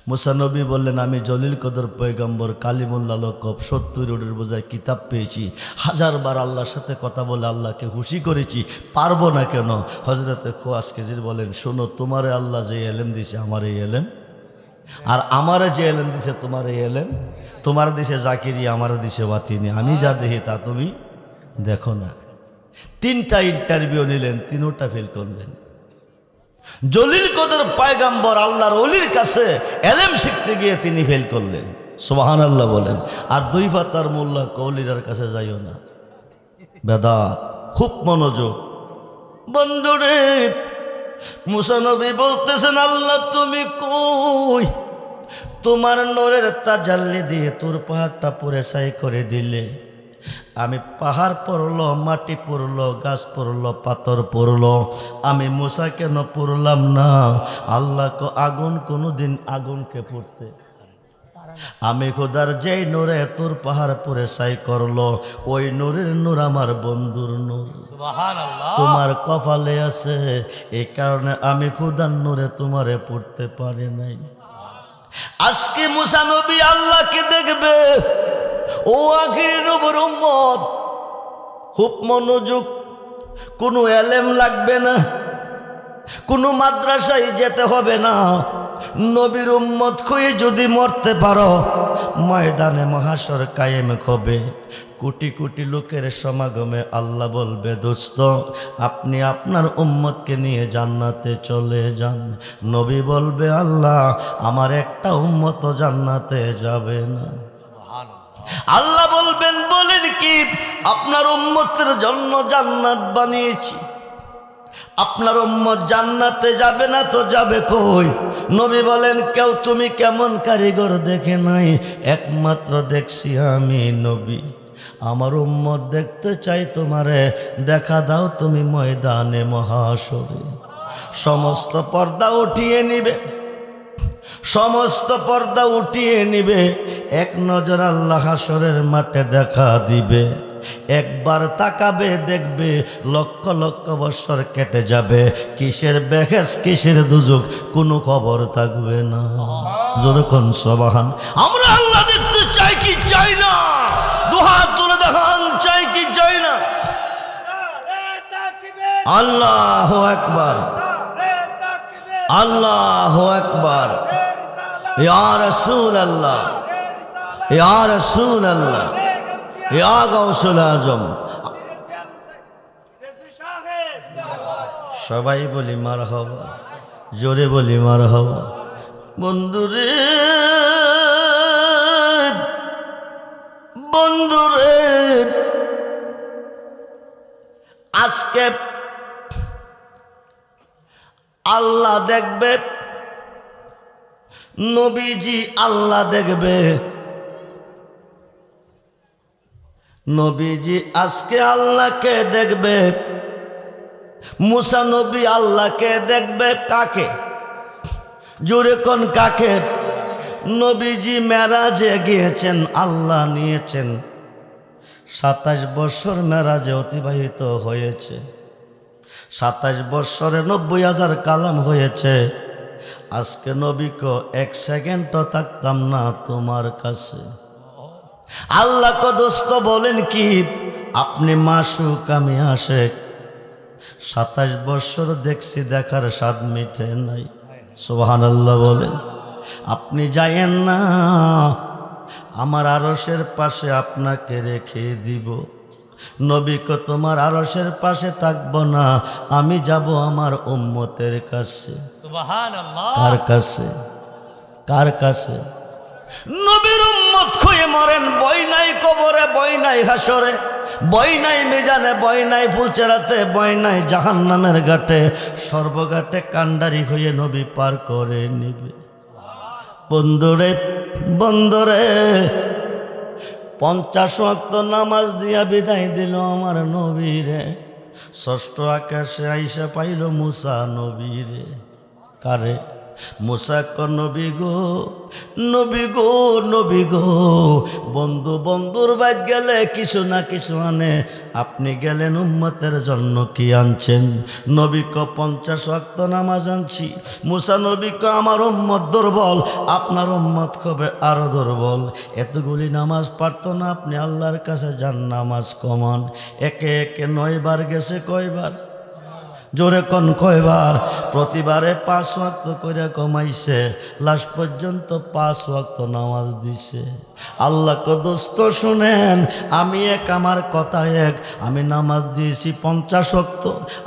মুসা নবী বললেন, আমি জলিল কদর পয়গম্বর কালিমুল্লাহ লকব 70 রোডের বোঝায় কিতাব পেয়েছি, 1000 বার আল্লাহর সাথে কথা বলে আল্লাহকে খুশি করেছি, পারবো না কেন? হজরতে খোয়াজকিজির বলেন, শোনো, তোমারে আল্লাহ যে এলেম দিছে আমার এই এলেম, আর আমারে যে এলেম দিছে তোমার এই এলেম। তোমার দিছে জাকিরি, আমার দিছে বাতিনি। আমি যা দেখি তা তুমি দেখো না। 3টা ইন্টারভিউ নিলেন, 3টা ফেল করলেন। জলিল কদর পয়গম্বর আল্লাহর ওলির কাছে এলেম শিখতে গিয়ে তিনি ফেল করলেন। সুবহানাল্লাহ বলেন। আর 2 পাতার মোল্লা কওলিরার কাছে যাইও না, বেদাত। খুব মনোযোগ বন্ধুরে। মুসা নবী বলতেছেন, আল্লাহ তুমি কই? তোমার নূরের তাজাল্লি দিয়ে তোর পাহাড়টা পুরে ছাই করে দিলে। আমি পাহাড় পড়লো, মাটি পড়লো, গাছ পড়লো, পাথর পড়লো, আমি মুসা কেন পড়লাম না? আল্লাহ কো আগুন কোনোদিন আগুনকে পড়তে। আমি খোদার যেই নূরে তোর পাহাড় পুরে ছাই করলো, ওই নূরের নূর আমার বন্ধুর নূর। সুবহানাল্লাহ। তোমার কপালে আছে, এই কারণে আমি খোদার নূরে তোমারে পড়তে পারি নাই। আজকে মুসা নবী আল্লাহকে দেখবে, ও আখির নবীর উম্মত। খুব মনোযোগ। কোনো এলেম লাগবে না, কোনো মাদ্রাসায় যেতে হবে না। নবীর উম্মত হয়ে যদি মরতে পারো, ময়দানে মহাশর কায়েম হবে। কোটি কোটি লোকের সমাগমে আল্লাহ বলবে, দোস্ত আপনি আপনার উম্মতকে নিয়ে জান্নাতে চলে যান। নবী বলবে, আল্লাহ আমার একটা উম্মত জান্নাতে যাবে না। আল্লাহ বলবেন, বলেন কি? আপনার উম্মতের জন্য জান্নাত বানিয়েছি, আপনার উম্মত জান্নাতে যাবে না তো যাবে কই? নবী বলেন, কেউ তুমি কেমন কারিগর দেখে নাই, একমাত্র দেখছি আমি নবী। আমার উম্মত দেখতে চাই তোমারে, দেখা দাও তুমি ময়দানে মহাশরে। সমস্ত পর্দা উঠিয়ে নিবে, সমস্ত পর্দা উঠিয়ে নিবে, এক নজর আল্লাহ হাসরের মাঠে দেখা দিবে। একবার তাকাবে, দেখবে লক্ষ লক্ষ বছর কেটে যাবে, কিসের বেহেস কিসের দুজক কোনো খবর থাকবে না। যখন সুবহান। আমরা আল্লাহ দেখতে চাই কি চাই না? দুহাত তুলে দেখান, চাই কি চাই না? আল্লাহু আকবার, আল্লাহু আকবার। ইয়া রাসূলুল্লাহ, ইয়া রাসূলুল্লাহ, ইয়া গাউসুল আজম। সবাই বলি মারহাবা, জোরে বলি মারহাবা। বন্ধুরে, বন্ধুরে, আজকে আল্লাহ দেখবে, নবীজি আল্লাহ দেখবে। নবীজি আজকে আল্লাহকে দেখবে, মুসা নবী আল্লাহকে দেখবে। কাকে? জোরে কোন কাকে? নবীজি মেরাজে গিয়েছেন, আল্লাহ নিয়েছেন। 27 বছর মেরাজে অতিবাহিত হয়েছে। 27 বছরে 90,000 কালাম হয়েছে। আজকে নবীকে 1 সেকেন্ডও থাকতাম না তোমার কাছে। আল্লাহ কদস্ত বলেন কি, আপনি মাসুক আমি আশেক। 27 বছর দেখছি, দেখার স্বাদ মিটে নাই। সুবহানাল্লাহ বলেন। আপনি যায়েন না, আমার আরশের পাশে আপনাকে রেখে দিব। নবীকে তোমার আরশের পাশে থাকবো না, আমি যাব আমার উম্মতের কাছে। সুবহানাল্লাহ। কার কাছে? কার কাছে? নবীর উম্মত হয়ে মরেন, বই নাই কবরে, বই নাই হাসরে, বই নাই মিজানে, বই নাই ফুলচেরাতে, বই নাই জাহান্নামের ঘাটে। সর্বঘাটে কান্ডারি হয়ে নবী পার করে নিবে। বন্ধুরে, বন্ধুরে, 50 ওয়াক্ত নামাজ দিয়া বিদায় দিল আমার নবীরে। 6ষ্ঠ আকাশে আইসা পাইল মুসা নবীরে। কারে? মুসা কর নবী গো, নবী গো, নবী গো। বন্ধু বন্ধুর বাদ গেলে কিছু না কিছু আনে, আপনি গেলেন উম্মতের জন্য কি আনছেন? নবী ক 50 ওয়াক্ত নামাজ আনছি। মুসা নবী ক আমার উম্মত দুর্বল, আপনার উম্মত হবে আরো দুর্বল। এতগুলি নামাজ পারত না, আপনি আল্লাহর কাছে যান, নামাজ কমান। একে একে 9 বার গেছে। কয়বার? জোরে কোন কয়বার? প্রতিবারে 5 ওয়াক্ত করে কমাইছে, লাস্ট পর্যন্ত 5 ওয়াক্ত নামাজ দিছে। আল্লাহ কদস্ত শুনেন, আমি এক, আমার কথা এক। আমি নামাজ দিয়েছি 50 ওয়াক্ত,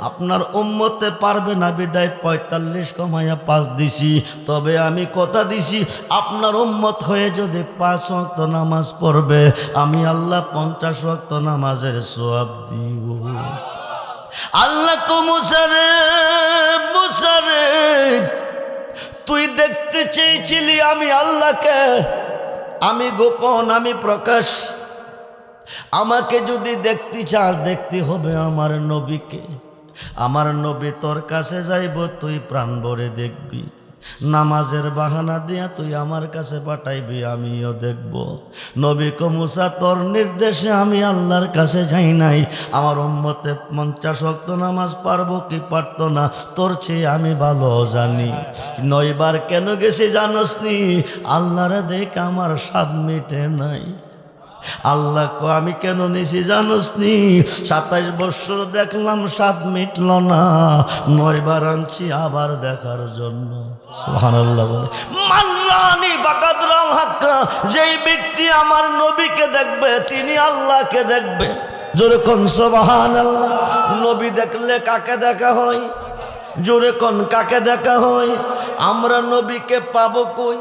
আপনার উম্মতে পারবে না বিদায় 45 কমাইয়া 5 দিছি। তবে আমি কথা দিছি, আপনার উম্মত হয়ে যদি 5 ওয়াক্ত নামাজ পড়বে, আমি আল্লাহ 50 ওয়াক্ত নামাজের সওয়াব দিব। আল্লাহ তো মুসারে, মুসারে, তুই দেখতে চেয়েছিলি আমি আল্লাহকে, আমি গোপন, আমি প্রকাশ। আমাকে যদি দেখতে চাস, দেখতে হবে আমার নবীকে। আমার নবী তোর কাছে যাইব, তুই প্রাণ ভরে দেখবি। নামাজের বাহানা দিয়া তুই আমার কাছে পাঠাইবি, আমিও দেখব। নবী কো মুসা, তোর নির্দেশে আমি আল্লাহর কাছে যাই নাই। আমার উম্মতে 50 ওয়াক্ত নামাজ পারবো কি পারতো না, তোর চেয়ে আমি ভালো জানি। 9 বার কেন গেছি জানোস নি? আল্লাহরে দেখ আমার স্বাদ মিটে নাই। আল্লাহ কো আমি কেন নিছি জানোস নি? 27 বছর দেখলাম, স্বাদ মিটল না, 9 বার আনছি আবার দেখার জন্য। সুবহানাল্লাহ বলে। মাল্লানি বাকাদরাল হাক্কা, যেই ব্যক্তি আমার নবীকে দেখবে তিনি আল্লাহকে দেখবে। জোরে কোন সুবহানাল্লাহ। নবী দেখলে কাকে দেখা হয়? জোরে কোন কাকে দেখা হয়? আমরা নবীকে পাবো কই?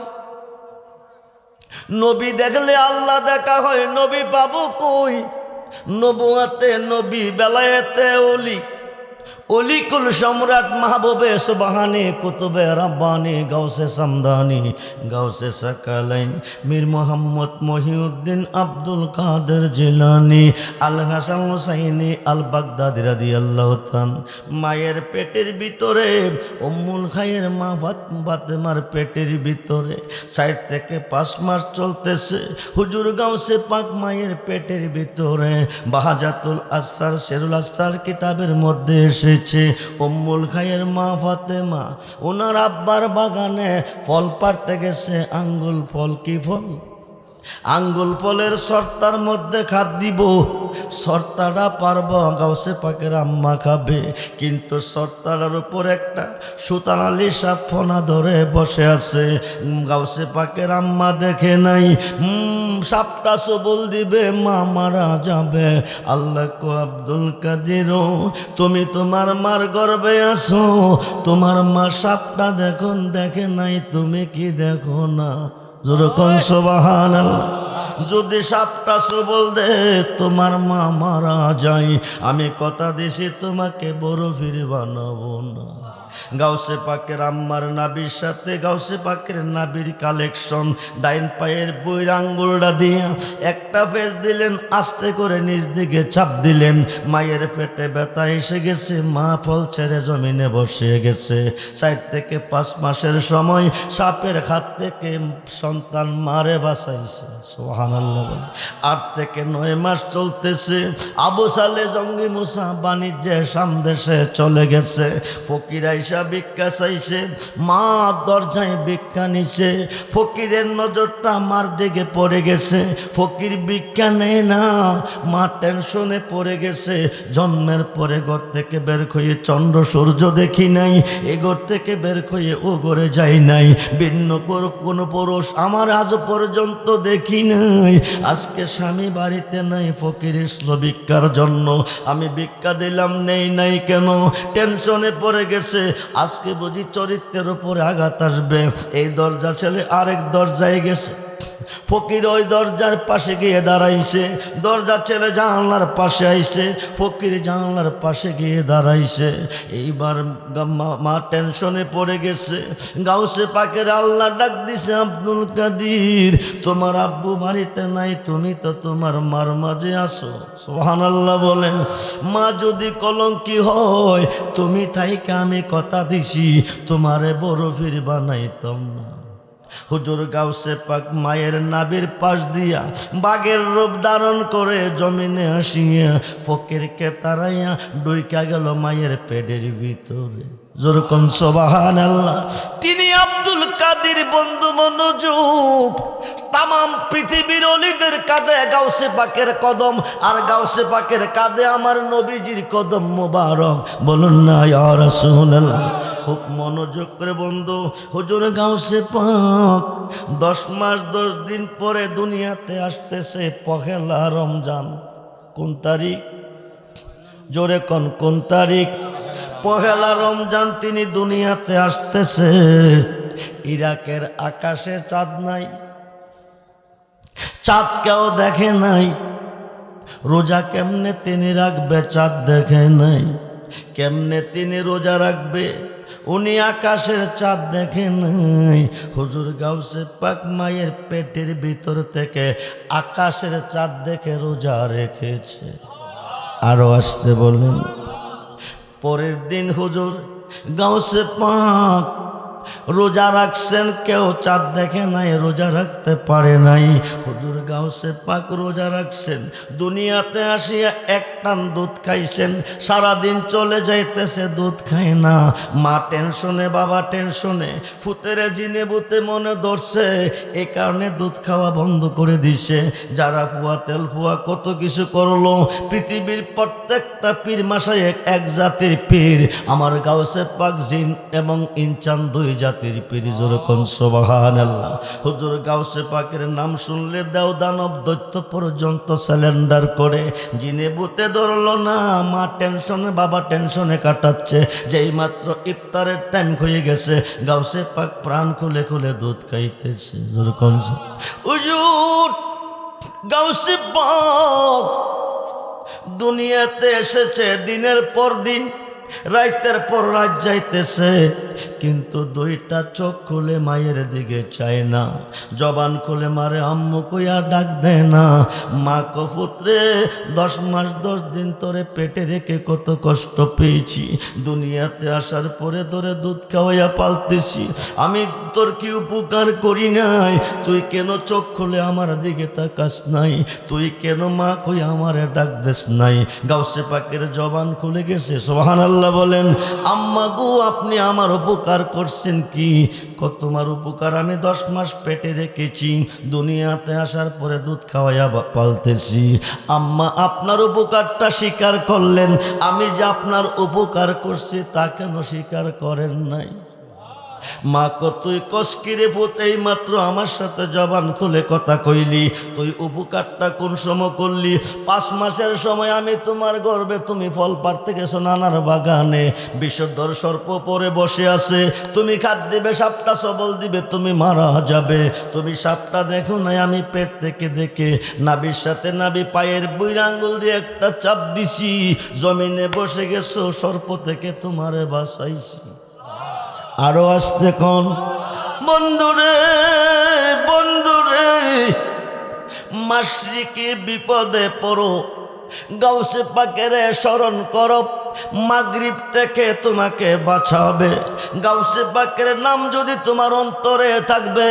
নবী দেখলে আল্লাহ দেখা হয়, নবী পাবো কই? নবুয়াতে নবী, বেলায়েতে ওলি, অলিকুল সম্রাট মাহবুবে সুবহানি, কুতুবে রাব্বানি, গাউসে সামদানি, গাউসে সাকালাইন, মীর মোহাম্মদ মহিউদ্দিন আব্দুল কাদের জিলানি, আল হাসান হুসাইনি আল বাগদাদি রাদিয়াল্লাহু তাআলা। মায়ের পেটের ভিতরে উম্মুল খায়ের মা ফাতেমার পেটের ভিতরে 4 থেকে 5 মাস চলতেছে। হুজুর গাউসে পাক মায়ের পেটের ভিতরে বাহাজাতুল আসরার শেরুল আসরার কিতাবের মধ্যে এসেছে, উম্মুল খায়ের মা ফাতেমা ওনার আব্বার বাগানে ফল পাড়তে গেছে। আঙ্গুল ফল। কি ফল? আঙ্গুল ফলের শর্তার মধ্যে খাদ দিব, শর্তাটা পারব গাউসে পাকের আম্মা খাবে, কিন্তু শর্তাটার উপর একটা সুতানালি সাপ ফোনা ধরে বসে আছে। গাউসে পাকের আম্মা দেখে নাই, সাপটা সবল দিবে, মা মারা যাবে। আল্লাহ কো আব্দুল কাদির, তুমি তোমার মার গর্ভে আসো, তোমার মা সাপটা দেখুন দেখে নাই, তুমি কি দেখো না? যেরকম সুবহানাল্লাহ। যদি সাপটা সবল দে, তোমার মা মারা যায়, আমি কথা দিছি তোমাকে বড় ফির বানাবো না। গাউসে পাকের আম্মার নাবির সাথে গাউসে পাকের নাবির কালেকশন। ডাইন পায়ের বুইর আঙ্গুলটা দিয়ে একটা ফেস দিলেন, আস্তে করে নিচ দিকে চাপ দিলেন। মায়ের পেটে ব্যথা এসে গেছে, মা ফল ছেড়ে জমিনে বসে গেছে। 4 থেকে 5 মাসের সময় সাপের হাত থেকে সন্তান মারে বাঁচাইছে, সুবহানাল্লাহ বলে। 8 থেকে 9 মাস চলতেছে। আবু সালে জঙ্গি মুসা বাণিজ্যে সামদেশে চলে গেছে। ফকির আইসা ভিক্ষা চাইছে, মা দরজায় ভিক্ষা নিছে। ফকিরের নজরটা মার দিকে পড়ে গেছে, ফকির ভিক্ষা নেয় না। মা টেনশনে পড়ে গেছে। জন্মের পরে ঘর থেকে বের হয়ে চন্দ্র সূর্য দেখি নাই, এ ঘর থেকে বের হয়ে ও ঘরে যাই নাই। ভিন্ন কোনো পুরুষ আমার আজ পর্যন্ত দেখি নাই। আজকে স্বামী বাড়িতে নাই, ফকির ইসলো ভিক্ষার জন্য। আমি ভিক্ষা দিলাম, নেই নাই কেন? টেনশনে পড়ে গেছে। আজকে বুঝি চরিত্রের উপরে আঘাত আসবে। এই দরজা ছেলে আরেক দরজায় গেছে। ফকির ওই দরজার পাশে গিয়ে দাঁড়াইছে, দরজা ছেলে জানলার পাশে আইছে। ফকির জানলার পাশে গিয়ে দাঁড়াইছে। এইবার মা টেনশনে পড়ে গেছে। গাউসে পাকের আল্লাহ ডাক দিছে, আব্দুল কাদির তোমার আব্বু বাড়িতে নাই, তুমি তো তোমার মার মাঝে আসো, সুবহানাল্লাহ বলেন। মা যদি কলঙ্কি হয়, তুমি থাইকা আমি কথা দিছি তোমারে বড় ফির বানাইতাম না। হুজুর গাউসে পাক মায়ের নাবির পাশ দিয়া বাঘের রূপ ধারণ করে জমিনে আসিয়া ফকিরকে তারাইয়া ডুইকা গেল মায়ের পেটের ভিতরে। যেরকম সুবহানাল্লাহ। তিনি আব্দুল কাদির বন্ধু মনোযোগ। তামাম পৃথিবীর অলিদের কাঁধে গাউসে পাকের কদম, আর গাউসে পাকের কাঁধে আমার নবীজির কদম মোবারক। বলুন না ইয়া রাসূলুল্লাহ। খুব মনোযোগ করে বন্ধু, হুজুর গাউসে পাক 10 মাস 10 দিন পরে দুনিয়াতে আসতেছে। পহেলা রমজান। কোন তারিখ? জোরে কোন তারিখ? পহেলা রমজান তিনি দুনিয়াতে আসতেছে। ইরাকের আকাশে চাঁদ নাই, চাঁদ কেউ দেখে নাই। রোজা কেমনে তিনি রাখবে? চাঁদ দেখে নাই। কেমনে তিনি রোজা রাখবে? উনি আকাশের চাঁদ দেখে নাই। হুজুর গাউসে পাক মায়ের পেটের ভিতর থেকে আকাশের চাঁদ দেখে রোজা রেখেছে। আরো আসতে বলেন। পরের দিন হুজুর গাউসে পাক রোজা রাখছেন, কেউ চাঁদ দেখে নাই, রোজা রাখতে পারে নাই। হুজুর গাউসে পাক রোজা রাখছেন। দুনিয়াতে আসিয়া এক টান দুধ খাইছেন। সারাদিন চলে যাইতেছে, দুধ খায় না। মা টেনশনে, বাবা টেনশনে, ফুতেরে জিনে বুতে মনে ধরছে। এ কারণে দুধ খাওয়া বন্ধ করে দিছে। যারা ফুয়া তেল ফুয়া কত কিছু করলো। পৃথিবীর প্রত্যেকটা পীর মাশায়েখ এক জাতির পীর। আমার গাউসে পাক জিন এবং ইনসান দুই জাতির পীর। যেরকম সুবহানাল্লাহ। হুজুর গাউসে পাকের নাম শুনলে দেও দানব দৈত্য পর্যন্ত স্যালেন্ডার করে। জিনে বুতে ধরলো না। মা টেনশনে, বাবা টেনশনে কাটাচ্ছে। যেই মাত্র ইফতারের টাইম হয়ে গেছে, গাউসে পাক প্রাণ খুলে খুলে দুধ খাইতেছে। যেরকম হুজুর গাউসে পাক দুনিয়াতে এসেছে দিনের পর দিন, রাইতের পর রাত যাইতেছে, কিন্তু দুইটা চোখ খুলে মায়ের দিকে চায় না। জবান খুলে মারে আম্মু কইয়া ডাক দেয় না। মা কপুত্রে 10 মাস 10 দিন তোরে পেটে রেখে কত কষ্ট পেয়েছি। দুনিয়াতে আসার পরে তোরে দুধ খাওয়াইয়া পালতেছি। আমি তোর কি উপকার করি নাই? তুই কেন চোখ খুলে আমার দিকে তাকাস নাই? তুই কেন মা কই আমারে ডাক দেস নাই? গাউসে পাকের জবান খুলে গেছে। সুবহানাল্লাহ বলেন। আম্মা গো আপনি আমার উপকার করছেন কি? কত তোমার উপকার আমি 10 মাস পেটে রেখেছি, দুনিয়াতে আসার পরে দুধ খাওয়াইয়া পালতেছি। আম্মা আপনার উপকারটা স্বীকার করলেন, আমি যে আপনার উপকার করছি তা কেন স্বীকার করেন নাই? মা তুই কসকিরে পুত, এই মাত্র আমার সাথে জবান খুলে কথা কইলি, তুই উপকারটা কোন সময় করলি? 5 মাসের সময় আমি তোমার গর্ভে, তুমি ফল পাড়তে গেছো নানার বাগানে, বিষধর সর্প পরে বসে আছে, তুমি খাদ দিবে, সাপটা সবল দিবে, তুমি মারা যাবে। তুমি সাপটা দেখো নাই, আমি পেট থেকে দেখে নাবির সাথে নাবি পায়ের বুইরা আঙ্গুল দিয়ে একটা চাপ দিছি, জমিনে বসে গেছো, সর্প থেকে তোমারে বাঁচাইছি। আরো আসতে কোন বন্ধুরে বন্ধুরে, মাশরিকি বিপদে পড়ো, গাউসে পাকের স্মরণ করো, মাগরিব থেকে তোমাকে বাঁচাবে। গাউসে পাকের নাম যদি তোমার অন্তরে থাকবে,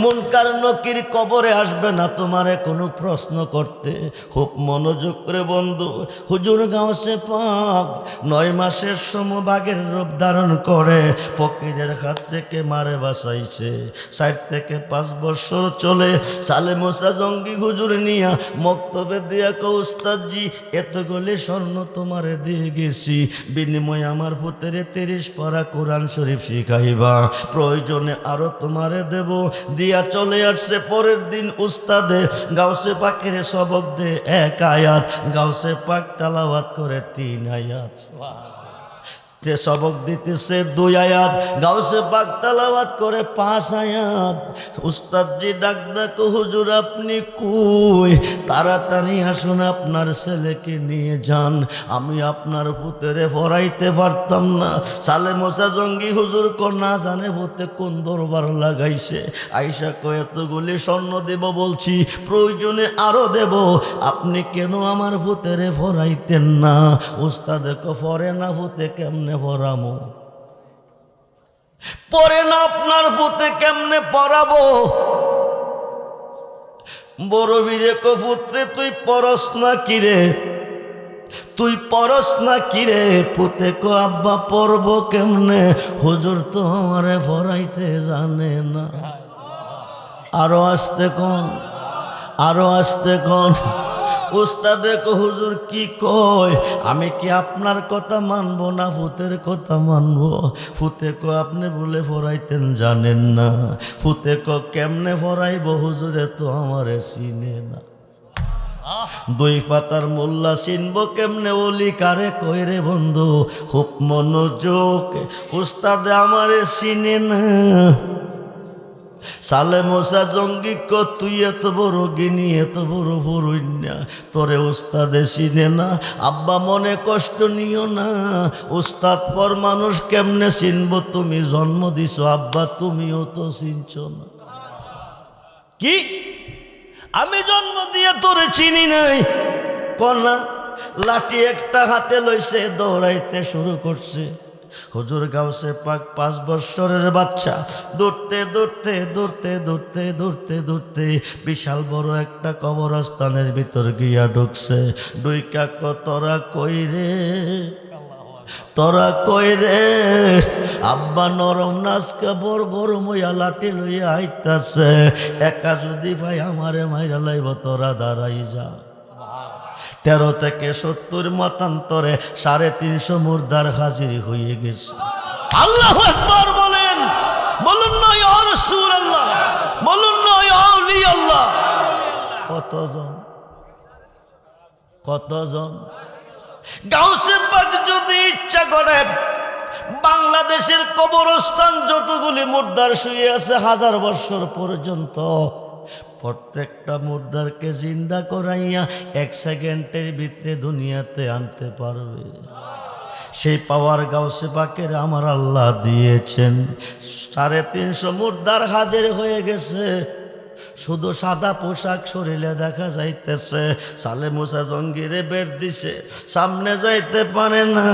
মুনকার নকির কবরে আসবে না তোমারে কোনো প্রশ্ন করতে। খুব মনোযোগ করে বন্ধু, হুজুর গাউসে পাক 9 মাসের সমভাগের রূপ ধারণ করে ফকিরের হাত থেকে মারে বাঁচাইছে। 4 থেকে 5 বছর চলে সালে মুসা জঙ্গি হুজুর নিয়া মক্তবে দিয়া কৌস্তাদজি এতগুলি স্বর্ণ তোমারে দিয়ে গেছি, বিনিময়ে আমার পুত্রে 30 পারা কোরআন শরীফ শিখাইবা, প্রয়োজনে আরো তোমারে দেব। দিয়া চলে আসছে পরের দিন উস্তাদে গাউসে পাকের সবক দে 1 আয়াত, গাউসে পাক তেলাওয়াত করে 3 আয়াত। তে সবক দিতেছে 2 আয়াত, গাউসে পাক তেলাওয়াত করে 5 আয়াত। উস্তাদজি ডাক ডাকো, হুজুর আপনি কই? তাড়াতাড়ি আসুন, আপনার ছেলেকে নিয়ে যান, আমি আপনার পুত্রে পড়াইতে পারতাম না। সালে মোসা জঙ্গি হুজুর না জানে পুতে কোন দরবার লাগাইছে। আইসা কয় এতগুলি স্বর্ণ দেব বলছি, প্রয়োজনে আরো দেব, আপনি কেন আমার পুত্রে পড়াইতেন না? উস্তাদ পড়ে না পুতে কেমনে পড়ামো? পরে না আপনার পুতে কেমনে পড়াবো? বড় বীরে পুত্রে তুই পরস না কিরে, তুই পরস না কিরে? পুতে কো আব্বা পড়ব কেমনে, হুজুর তো আমারে পড়াইতে জানে না। আরো আসতে কোন, আরো আসতে কোন। উস্তাদে কো হুজুর কি কয়? আমি কি আপনার কথা মানবো না ফুতের কথা মানবো? ফুতে কো আপনি বলে পড়াইতেন জানেন না। ফুতে কো কেমনে পড়াইব, হুজুরে তো আমারে চিনে না। 2 পাতার মোল্লা চিনবো কেমনে, ওলি কারে কই রে বন্ধু? খুব মনোযোগ, উস্তাদে আমারে চিনে না। সালে মোসা জঙ্গি ক তুই এত বড় গিনি, এত বড় বড়ইনা, তোরে উস্তাদে চিনে না। আব্বা মনে কষ্ট নিও না, উস্তাদ পর মানুষ কেমনে চিনব? তুমি জন্ম দিছো আব্বা, তুমিও তো চিনছ না। কি আমি জন্ম দিয়ে তোরে চিনি নাই? কন্যা লাঠি একটা হাতে লইছে, দৌড়াইতে শুরু করছে। হুজুর গাউসে পাক 5 বছরের বাচ্চা, দৌড়তে দৌড়তে দৌড়তে দৌড়তে দৌড়তে দৌড়তে বিশাল বড় একটা কবরস্থানের ভিতর গিয়া ঢুকছে। ডুইকা ক তোরা কই রে, তোরা কই রে? আব্বা নরম নাচকা বড় গরম হইয়া লাঠি লইয়া আইতাছে। একা যদি ভাই আমারে মাইরা লাইব, তোরা দাঁড়াই যা। 13 থেকে 70 মতান্তরে 350 মুর্দার হাজির হয়ে গেছে। আল্লাহু আকবার বলেন, বলুন না ইয়া রাসূলুল্লাহ, বলুন না ইয়া আউলি আল্লাহ। কতজন, কতজন? গাউসে পাক যদি ইচ্ছা করে বাংলাদেশের কবরস্থান যতগুলি মুর্দার শুয়ে আছে 1000 বছর পর্যন্ত, প্রত্যেকটা মুর্দারকে জিন্দা করাইয়া 1 সেকেন্ডের ভিতরে দুনিয়াতে আনতে পারবে। সেই পাওয়ার গাউসে পাকের আমার আল্লাহ দিয়েছেন। 350 মুর্দার হাজির হয়ে গেছে। শুধু সাদা পোশাক শরীরে দেখা যাইতেছে। সালে মুসা জঙ্গিরে বের দিছে, সামনে যাইতে পারে না।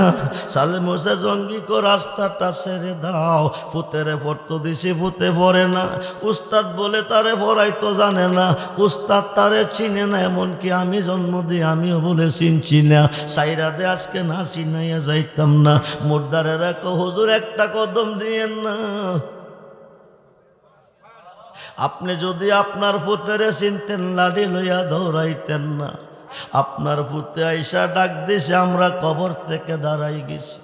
সালে মুসা জঙ্গি কো রাস্তাটা ছেড়ে দাও, ফুতেরে পড়তো দিছি, ফুতে পড়ে না। উস্তাদ বলে তারে পড়াইতো জানে না, উস্তাদ তারে চিনে না। এমনকি আমি জন্ম দিই আমিও বলে চিনছি না। সাইরা দে আজকে না চিনাইয়া যাইতাম না। মুর্দারেরা কো হুজুর একটা কদম দিয়েন না। আপনি যদি আপনার পুত্রে চিনতেন, লাঠি লইয়া দৌড়াইতেন না। আপনার পুত্রে আইসা ডাক দিছে, আমরা কবর থেকে দাঁড়াই গেছি।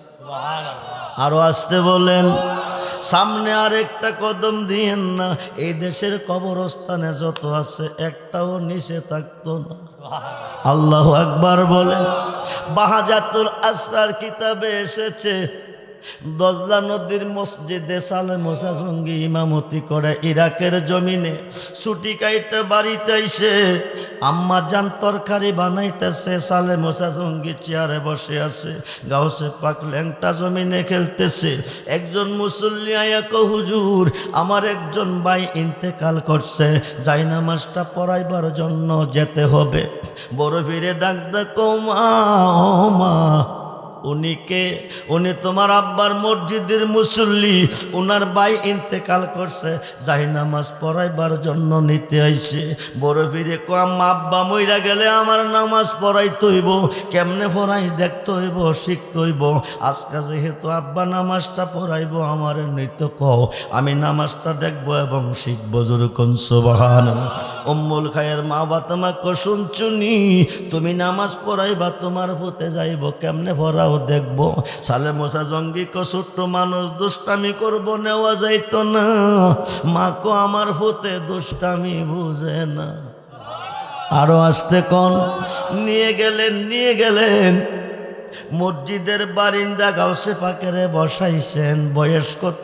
আরো আসতে বলেন, সামনে আর একটা কদম দিয়েন না। এই দেশের কবরস্থানে যত আছে একটাও নিচে থাকতো না। আল্লাহু আকবার বলেন। বাহাজাতুল আসরার কিতাবে এসেছে, দজলা নদীর মসজিদে সালে মোসা জঙ্গি ইমামতি করে ইরাকের জমিনে। ছুটি কাইতে বাড়িতে আইসে আম্মা জান তরকারি বানাইতেছে, সালে মোসা জঙ্গি চেয়ারে বসে আছে, গাউসে পাক ল্যাংটা জমিনে খেলতেছে। একজন মুসল্লি আয়া কো হুজুর আমার একজন ভাই ইন্তেকাল করছে, যাই নামাজটা পড়াইবার জন্য যেতে হবে। বড় ফিরে ডাক দেখো মা, ও মা, উনি তোমার আব্বার মসজিদের মুসল্লি, ওনার ভাই ইন্তেকাল করছে, যাই নামাজ পড়াইবার জন্য নিতে আইছে। বড় ফিরে কো আম্মা আব্বা মইরা গেলে আমার নামাজ পড়াইতে হইব, কেমনে পড়াই দেখতে হইব, শিখতে হইব। আজকে যেহেতু আব্বা নামাজটা পড়াইব আমার নৃত্য কও, আমি নামাজটা দেখবো এবং শিখবো। জোরে কোন সুবহানাল্লাহ। উম্মুল খায়ের মা বাতমা কো শুনছুনি, তুমি নামাজ পড়াইবা তোমার ফুতে যাইব, কেমনে পড়াও দেখবো। সালে মোসা জঙ্গি কো ছোট্ট মানুষ দুষ্টামি করব নেওয়া যাইতো না। মা কো আমার ফুতে দুষ্টামি বুঝে না। আরো আসতে কোন নিয়ে গেলেন মসজিদের বারিন্দা, গাউসে পাকেরে বসাইছেন। বয়স কত?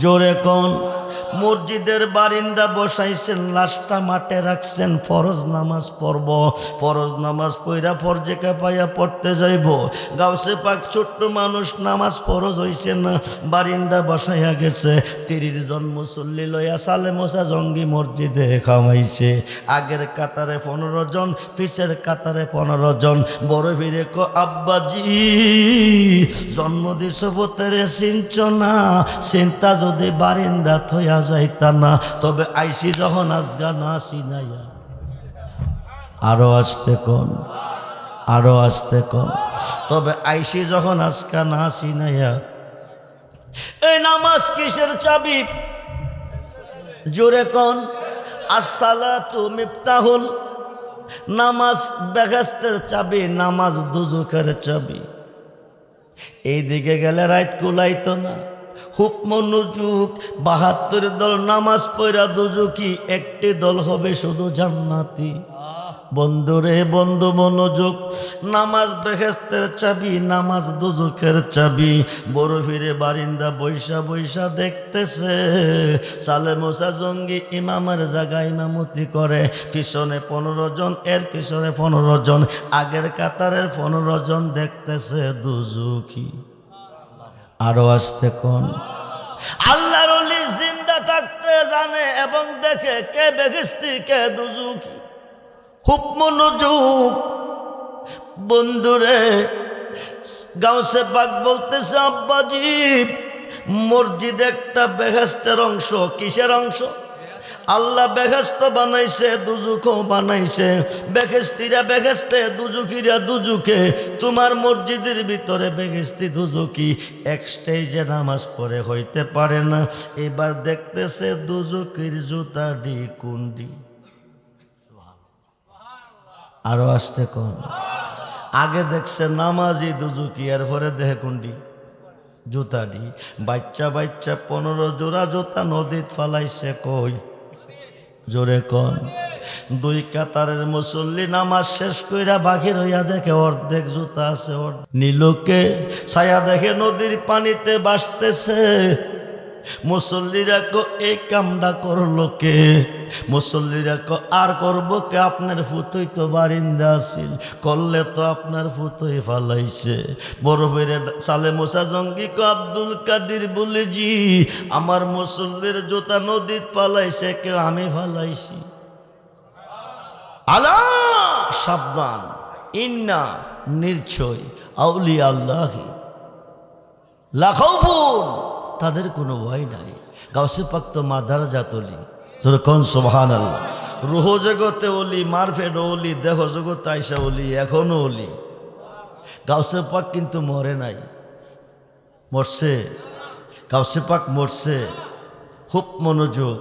জোরে কোন। মসজিদের বারিন্দা বসাইছেন, লাশটা মাঠে রাখছেন, ফরজ নামাজ পড়ব। ফরজ নামাজ পইরা ফরজেকে পাইয়া পড়তে যাইব। গাউসে পাক ছোট্ট মানুষ, নামাজ ফরজ হইছে না, বারিন্দা বসাইয়া গেছে। 30 জন মুসল্লি লইয়া সালে মোসা জঙ্গি মসজিদে খামাইছে। আগের কাতারে 15 জন, পিছের কাতারে 15 জন। বড় ভিড়ে কো আব্বাজি জন্ম দিছ পুতেরে চিনছ না, চিন্তা যদি বারিন্দা থইয়া যাইতা না, তবে আইসি যখন আজগা না চিনাইয়া। আরো আসতে কোন। তবে আইসি যখন আজকা না চিনাইয়া। এই নামাজ কিসের চাবি? জোরে কোন। আসসালাতু মিফতাহুল, নামাজ বেহেশতের চাবি, নামাজ দুজখের চাবি। এইদিকে গেলে রাত কুলাইতো না। খুব মনোযোগ, 72 দল নামাজ পড়া দুজকি, একটি দল হবে শুধু জান্নাতি। বন্ধুরে বন্ধু মনোযোগ, নামাজ বেহেশতের চাবি, নামাজ দুজখের চাবি। বড় ফিরে বারিন্দা বৈশা দেখতেছে সালে মোসা জঙ্গি ইমামের জায়গায় ইমামতি করে। পিছনে 15 জন, এর পিছনে 15 জন, আগের কাতারের 15 জন দেখতেছে দুজকি। আরো আসতে কোন। আল্লাহর ওলি জিন্দা থাকতে জানে এবং দেখে কে বেহেশতি কে দুজকি। খুব মনোযোগ বন্ধুরে। গাউসে পাক বলতেছে আব্বাজি মসজিদ একটা বেহেশতের অংশ। কিসের অংশ? আল্লাহ বেহেশত বানাইছে, দুজুকও বানাইছে। বেহেশতিরা বেহেশতে, দুজুকিরা দুজুকে। তোমার মসজিদের ভিতরে বেহেশতি দুজুকি এক স্টেজে নামাজ পড়ে হইতে পারে না। এবার দেখতেছে দুজুকির জুতাডি কুন্ডি। আরো আসতে কোন। আগে দেখছে নামাজি দুজুকি, এরপরে দেহে কুন্ডি জুতাডি। বাচ্চা 15 জোড়া জুতা নদীত ফালাইছে কই? জোরে কোন। 2 কাতারের মুসল্লি নামাজ শেষ কইরা বাহির হইয়া দেখে অর্ধেক জুতা আছে। নীলকে ছায়া দেখে নদীর পানিতে ভাসতেছে। মুসল্লিরা কো এই কামটা করলো কে? মুসল্লিরা কো আর করবো কে? আপনার ফুতই তো বারিন্দা আসিল, করলে তো আপনার ফুতই ফালাইছে। বড় বেড়ে সালে মোসা জঙ্গি কো আব্দুল কাদির বলে জি আমার মুসল্লির জুতা নদীত পালাইছে, কেউ আমি ফালাইছি। আলা সাবধান, ইন্না নির্ছয় আউলিয়া আল্লাহি লা খাউফুন, তাদের কোনো ভয় নাই। গাউসে পাক তো মাদার জাতলি। কোন সুবহানাল্লাহ। রুহ জগতে ওলি, মারফেট ওলি, দেহ জগতে আইসা ওলি, এখনো ওলি। গাউসে পাক কিন্তু মরে নাই, মরছে। গাউসে পাক মরছে। খুব মনোযোগ।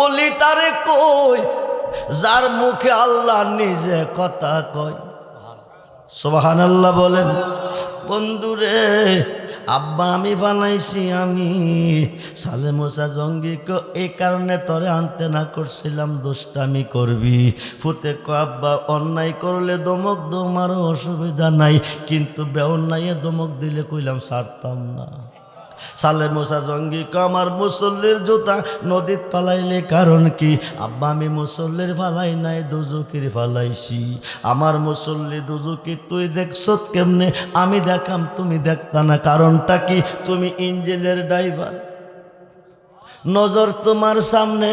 ওলি তারে কই যার মুখে আল্লাহ নিজে কথা কয়। সুবহানাল্লাহ বলেন। বন্ধুরে আব্বা আমি বানাইছি আমি। সালে মুসা জঙ্গি এই কারণে তরে আনতে না করছিলাম, দুষ্টামি করবি। ফুতে আব্বা অন্যায় করলে দমক দমারও অসুবিধা নাই, কিন্তু বেঅন্যায় দমক দিলে কইলাম ছাড়তাম না। সালে মুসা জঙ্গি আমার মুসল্লির জুতা নদীত ফালাইলে কারণ কি? আব্বা আমি মুসল্লির ফালাই নাই, দুজুকির ফালাইছি। আমার মুসল্লি দুজুকি তুই দেখছ কেমনে? আমি দেখাম, তুমি দেখতা না। কারণটা কি? তুমি ইঞ্জিনের ড্রাইভার, নজর তোমার সামনে,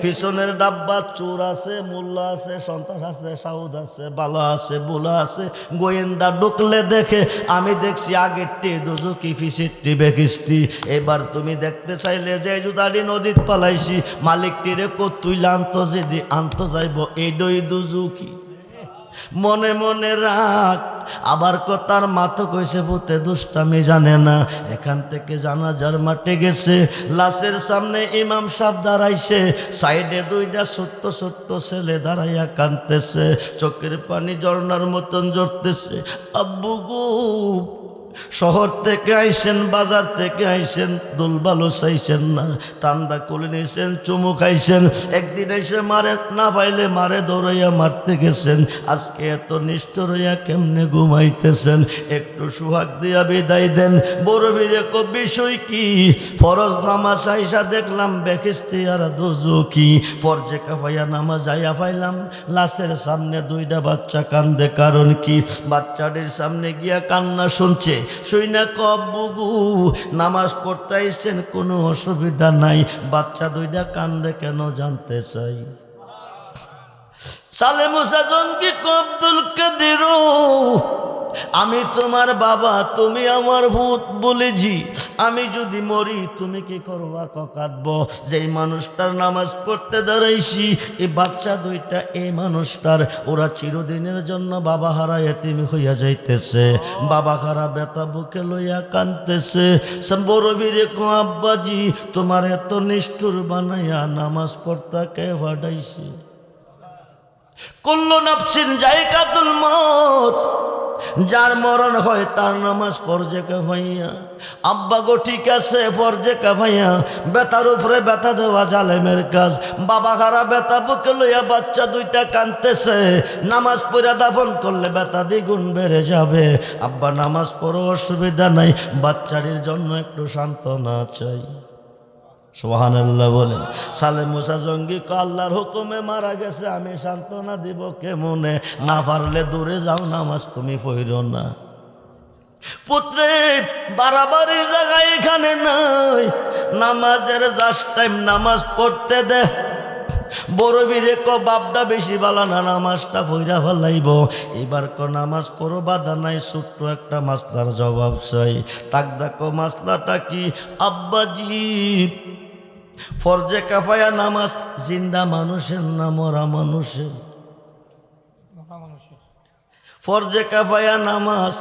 পিছনের ডাব্বা চোর আছে, মোল্লা আছে, সন্ত্রাস আছে, সাউদ আছে, বালা আছে, বুলা আছে। গোয়েন্দা ঢুকলে দেখে, আমি দেখছি আগেরটি দুজুকি ফিসিরটি বেকিস্তি। এবার তুমি দেখতে চাইলে যে জুতাটি নদীত পালাইছি, মালিকটিরে তুইলে আনতো, যদি আনতো যাইব এই দই দুজুকি। মনে মনে রাখ। আবার কথার মাথা কইছে ভূতে দুষ্টামি জানে না। এখান থেকে জানাজার মাঠে গেছে, লাশের সামনে ইমাম সাহেব দাঁড়াইছে, সাইডে দুইটা ছোট্ট ছোট্ট ছেলে দাঁড়াইয়া কাঁদতেছে, চোখের পানি ঝর্ণার মতন ঝরতেছে। আব্বু গো, শহর থেকে আইসেন, বাজার থেকে আইসেন, দুলবালো চাইছেন না, ঠান্ডা করে নিয়েছেন, চুমু খাইছেন। একদিন এসে মারে না পাইলে মারে দৌড়াইয়া মারতে গেছেন। আজকে এত নিষ্ঠুর হইয়া কেমনে ঘুমাইতেছেন? একটু সুহাগ দিয়া বিদায় দেন। বড় বীরে বিষয় কি? ফরজ নামাজ আইসা দেখলাম বেখিস্তি আর দুজুকি। ফরজে কাফাইয়া নামাজ আইয়া পাইলাম লাশের সামনে দুইটা বাচ্চা কান্দে। কারণ কি? বাচ্চাটির সামনে গিয়া কান্না শুনছে। শুইনা কব্বুগু নামাজ পড়তে আইছেন, কোনো অসুবিধা নাই, বাচ্চা দুইটা কান্দে কেন জানতে চাই। সালে মুসা জঙ্গি আব্দুল কাদের, আমি তোমার বাবা, তুমি আমার ভূত বলেছি। আমি যদি মরি তুমি কি করবা? কাঁদব। যেই মানুষটার নামাজ পড়তে দাঁড়াইছি, এই বাচ্চা দুইটা এই মানুষটার, ওরা চিরদিনের জন্য বাবা হারা এতিম হইয়া যাইতেছে। বাবা হারা বেতা বুকে লইয়া কাঁদতেছে। বড় বীরে আব্বাজি, তোমার এত নিষ্ঠুর বানাইয়া নামাজ পড়তা কে ফাটাইছে? কুল্লু নাফসিন যায়কাতুল মউত, যার মরণ হয় তার নামাজ ফরজে কাফাইয়া। আব্বা গো ঠিক আছে, ফরজে কাফাইয়া, বেতার উপরে বেতা দেওয়া জালেমের কাজ। বাবা খারা বেতা বুকে লইয়া বাচ্চা দুইটা কাঁদতেছে, নামাজ পড়া দাফন করলে বেতা দ্বিগুণ বেড়ে যাবে। আব্বা নামাজ পড়ো, অসুবিধা নাই, বাচ্চাটির জন্য একটু সান্ত্বনা চাই। সুবহানাল্লাহ বলেন। সালে মুসা জঙ্গি আল্লাহর হুকুমে মারা গেছে, আমি সান্ত্বনা দিব কেমনে? না পারলে দূরে যাও, নামাজ তুমি পড়ো না। পুত্রে বাড়াবাড়ির জায়গায় এখানে নাই, নামাজের জাস্ট টাইম, নামাজ পড়তে দে। বড় বীরে বাপটা বেশি বালা না, নামাজটা পইরা ফেলাইব। এবার নামাজ পড়ো, বাধা নাই, ছোট্ট একটা মাসলার জবাব চাই। তাক দেখো মাসলাটা কি? আব্বাজি, ফরজে কাফায়া নামাজ জিন্দা মানুষের না মরা মানুষের? ফরজে কাফায়া নামাজ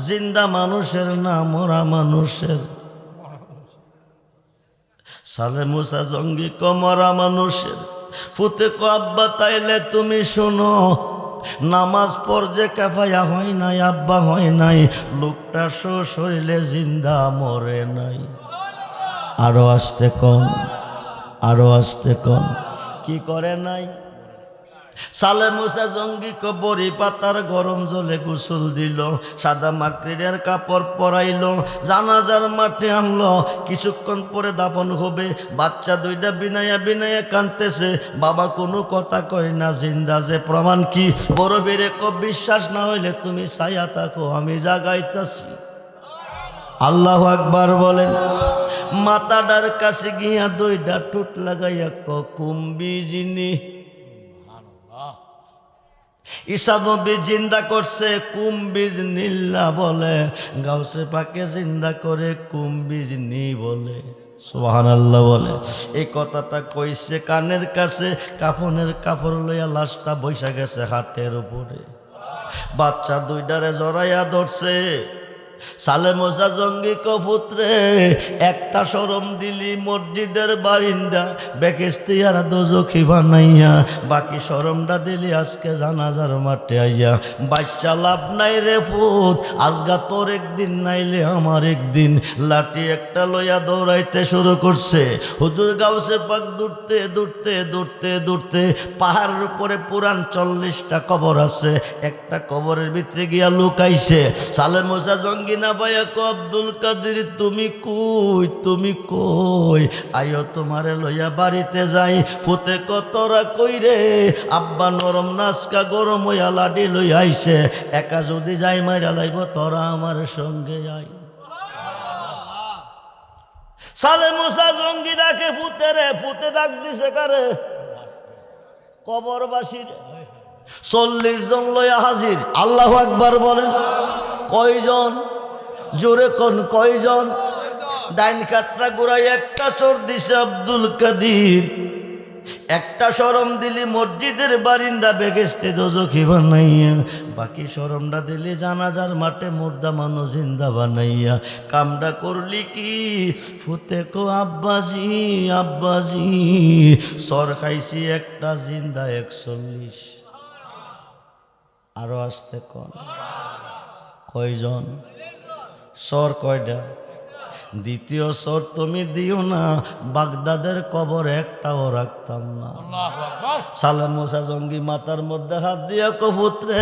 জিন্দা মানুষের না মরা মানুষের? সালে মুসা জঙ্গি মরা মানুষের। ফুতে আব্বা তাইলে তুমি শোনো, নামাজ ফরজে কাফায়া হয় নাই আব্বা, হয় নাই। লোকটা শরীরে জিন্দা মরে নাই। আরো আসতে কম, আরো আসতে কম। কি করে নাই? সালে মুসা জঙ্গি বড়ি পাতার গরম জলে গোসল দিল, সাদা মাকড়ির কাপড় পরাইল, জানাজার মাঠে আনলো। কিছুক্ষণ পরে দাফন হবে। বাচ্চা দুইটা বিনাইয়া বিনাইয়া কাঁদতেছে, বাবা কোনো কথা কয় না, জিন্দা যে প্রমাণ কি? বড় বেড়ে বিশ্বাস না হইলে তুমি ছায়া থাকো, আমি জাগাইতাছি। আল্লাহু আকবার বলেন। মাতাডার কাছে গিয়া দুইটা ঠোঁট লাগাইয়া কুম্বিজিনী, ঈসা নবী জিন্দা করছে, কুম্বিজ নীল্লা বলে। গাউসে পাকে জিন্দা করে কুম্বিজনি বলে। সুবহানাল্লাহ বলে। এই কথাটা কইছে কানের কাছে, কাফনের কাপড় লইয়া লাশটা বৈশা গেছে হাটের উপরে। বাচ্চা দুইটারে জড়াইয়া ধরছে, সালে মোসা জঙ্গি কপুত্রে একটা শরম দিলি মসজিদের বারিন্দা বেকেস্তিয়ার দোজখি বানাইয়া, বাকি শরমটা দিলি আজকে জানাজার মাঠে আইয়া। বাচ্চা লাভ নাই রে পুত, আজগা তোর একদিন নাইলে আমার একদিন। লাঠি একটা লইয়া দৌড়াইতে শুরু করছে। হুজুর গাউসে পাক দূরতে দূরতে দূরতে দূরতে পাহাড়ের উপরে পুরান 40টা কবর আছে, একটা কবরের ভিতরে গিয়া লুকাইছে। সালে মোসা জঙ্গি না ভাইয়া কো আব্দুল কাদের তুমি কই, তুমি কই, আইও তোমারে লইয়া বাড়িতে যাই। ফুতে কতরা কই রে, আব্বা নরম নাচকা গরম হইয়া লাডি লই আইছে, একা যদি যাই মাইরা লাইব তোরা আমার সঙ্গে যাই। সালে মোসা জঙ্গি ডাকে ফুতে রে, ফুতে ডাক দিছে কারে, কবরবাসীর। 40 জন লইয়া হাজির। আল্লাহু আকবার বলেন। কয়জন? জোরে কোন কয়জন? ডাইন কাতরা গুড়াই একটা চোর দিছে আব্দুল কাদির, একটা শরম দিলি মসজিদের বারিন্দা বেগেস্তে দোজখি বানাইয়া, বাকি শরমটা দিলি জানাজার মাঠে মুর্দা মানুষ জিন্দা বানাইয়া। কামটা করলি কি? ফুতে কো আব্বাজি আব্বাজি, সর খাইছি একটা জিন্দা 41। আরো আসতে কন। কয়জন? সর কয়টা? দ্বিতীয় সর তুমি দিও না, বাগদাদের কবর একটাও রাখতাম না। সালে মোসা জঙ্গি মাথার মধ্যে হাত দিয়া কপুত্রে,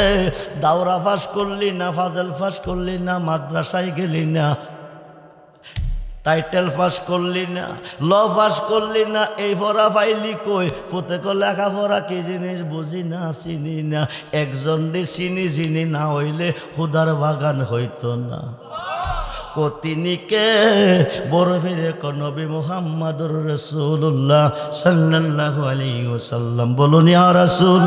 দাওরা ফাঁস করলি না, ফাজেল ফাঁস করলি না, মাদ্রাসায় গেলি না, টাইটেল পাস করলি না, ল পাস করলি না, এই পড়া পাইলি কই? ফুতে কো লেখাপড়া কি জিনিস বুঝি না, চিনি না। একজন দি চিনি চিনি না হইলে হুদার বাগান হইতো না। কতিনিকে বড় ফিরে ক নবী মুহাম্মদুর রাসূলুল্লাহ সাল্লাল্লাহু আলাইহি ওয়াসাল্লাম। বলুন ইয়া রাসূল।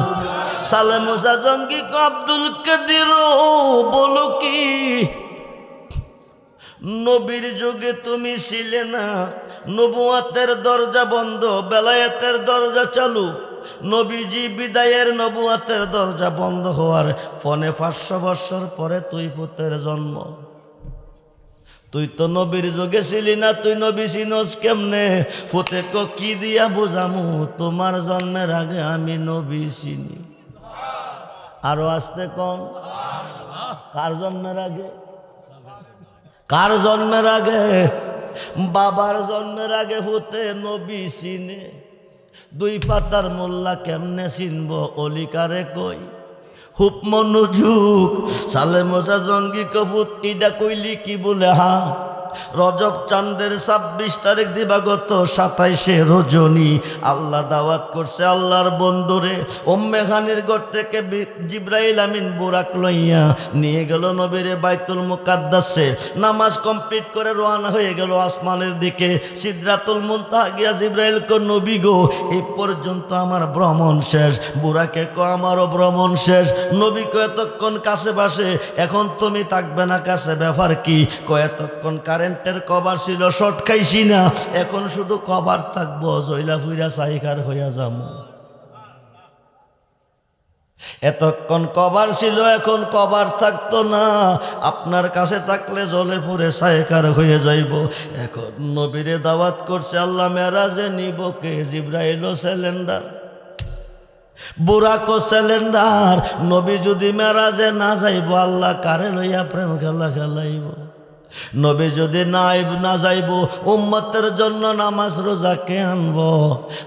সালে মোসা জঙ্গি কো আব্দুল কাদের বলো কি? নবীর যুগে তুমি ছিলে না, নবুয়াতের দরজা বন্ধ, বেলায়েতের দরজা চালু। নবীজি বিদায়ের, নবুয়াতের দরজা বন্ধ হওয়ার ফনে 500 বছর পরে তুই পুতের জন্ম। তুই তো নবীর যুগে ছিলি না, তুই নবী চিনস কেমনে? ফুতে কো কি দিয়া বুঝামু, তোমার জন্মের আগে আমি নবী চিনি। আরো আসতে কম। কার জন্মের আগে? কার জন্মের আগে? বাবার জন্মের আগে ফুতে নবী চিনে। 2 পাতার মোল্লা কেমনে চিনব, অলিকারে কই। খুব মনোযোগ। সালে মোসা জঙ্গি কপুত ইডা কইলি কি বলে? হা, রজব চাঁদের 26 তারিখ দিবাগত 27শে রজনী আল্লাহ দাওয়াত করছে আল্লাহর বন্ধুরে। উম্মে খানির ঘর থেকে জিব্রাইল আমিন বুরাক লইয়া নিয়ে গেল নবীরে বাইতুল মুকাদ্দাসে। নামাজ কমপ্লিট করে রওনা হয়ে গেল আসমানের দিকে। সিদরাতুল মুনতাহা গিয়া জিব্রাইল কো নবী গো, এই পর্যন্ত আমার ভ্রমণ শেষ। বুরাকে কো আমারও ভ্রমণ শেষ। নবী কো এতক্ষণ কাছে বাসে, এখন তুমি থাকবে না কাছে, ব্যাপার কি? কো এতক্ষণ কারেন্টের কভার ছিল, শর্ট খাইছি না, এখন শুধু কভার থাকবো, জয়লা ফুইরা সাইকার হইয়া যাবো। এতক্ষণ কভার ছিল, এখন কভার থাকতো না, আপনার কাছে থাকলে জলে পুরে সাইকার হয়ে যাইব। এখন নবীরে দাওয়াত করছে আল্লাহ, মেরাজে নিব কে? জিব্রাইল সিলিন্ডার, বুরাকো সিলিন্ডার। নবী যদি মেরাজে না যাইব, আল্লাহ কারে লইয়া প্রেম খেলা খেলাইব? নবী যদি না যাইব, উম্মতের জন্য নামাজ রোজা কে আনবো?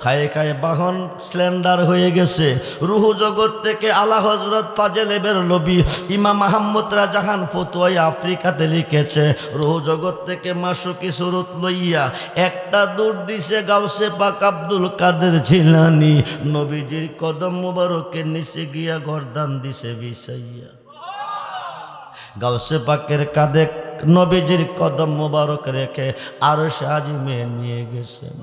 খায়ে খায়ে বাহন স্লেন্ডার হয়ে গেছে। রুহু জগৎ থেকে আলা হজরত ফাজেলে বেরলবি ইমাম আহমদ রাজাহান ফতুয়াই আফ্রিকাতে লিখেছে, রুহু জগৎ থেকে মাসুকি সুরত লইয়া একটা দূর দিছে গাউসে পাক আব্দুল কাদের জিলানী। নবীজির কদম মুবারকের নিচে গিয়া গর্দান দিছে বিছাইয়া। গাউসে পাকের কাঁধে নবীজির কদম মুবারক রেখে আরো আজিমে নিয়ে গেছেন।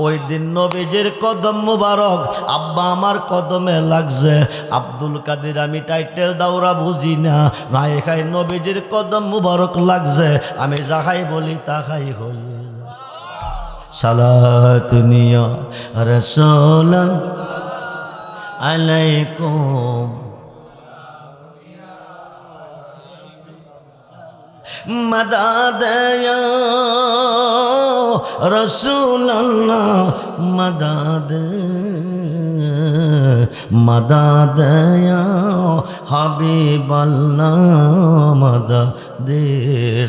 ওই দিন নবীজির কদম মুবারক আব্বা আমার কদমে লাগছে। আব্দুল কাদের আমি টাইটেল দাওরা বুঝি না, নাই খাই নবীজির কদম মুবারক লাগছে, আমি যাহাই বলি তাহাই হয়ে যায়। সালাতুনিয়া রাসূলান আলাইকুম। मदद या रसूल अल्लाह मदद मदद या हबीब अल्लाह मदद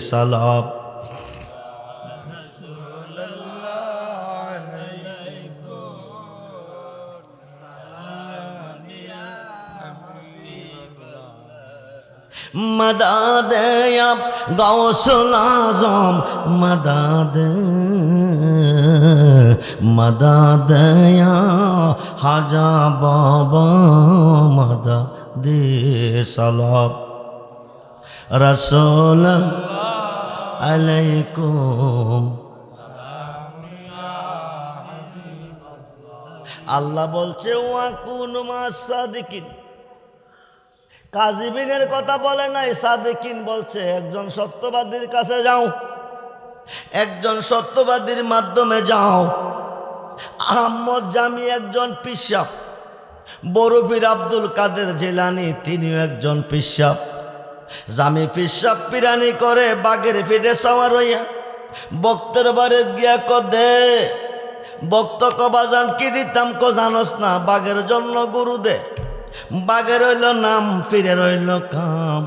सलाम मदद या गौसुल आज़म मदद मदद या हाजा बाबा मदद सलाम रसूल अलैकुम আল্লাহ বলছে ওয়াকুন মাসাদিকিন কাযিবিনের কথা বলে নাই সাদিকিন বলছে একজন সত্যবাদীর কাছে যাও একজন সত্যবাদীর মাধ্যমে যাও আহমদ জামি একজন পিশাব বড় পীর আব্দুল কাদের জিলানী তিনিও একজন পিশাব জামি পিশাব পিরানি করে বাগের ফিরে সাওয়ার হইয়া বক্তের বাড়ি গিয়া কদে বক্ত কবাজান কি দিতাম কো জানোস না বাগের জন্য গুরু দে বাগের রইল নাম ফিরে রইল কাম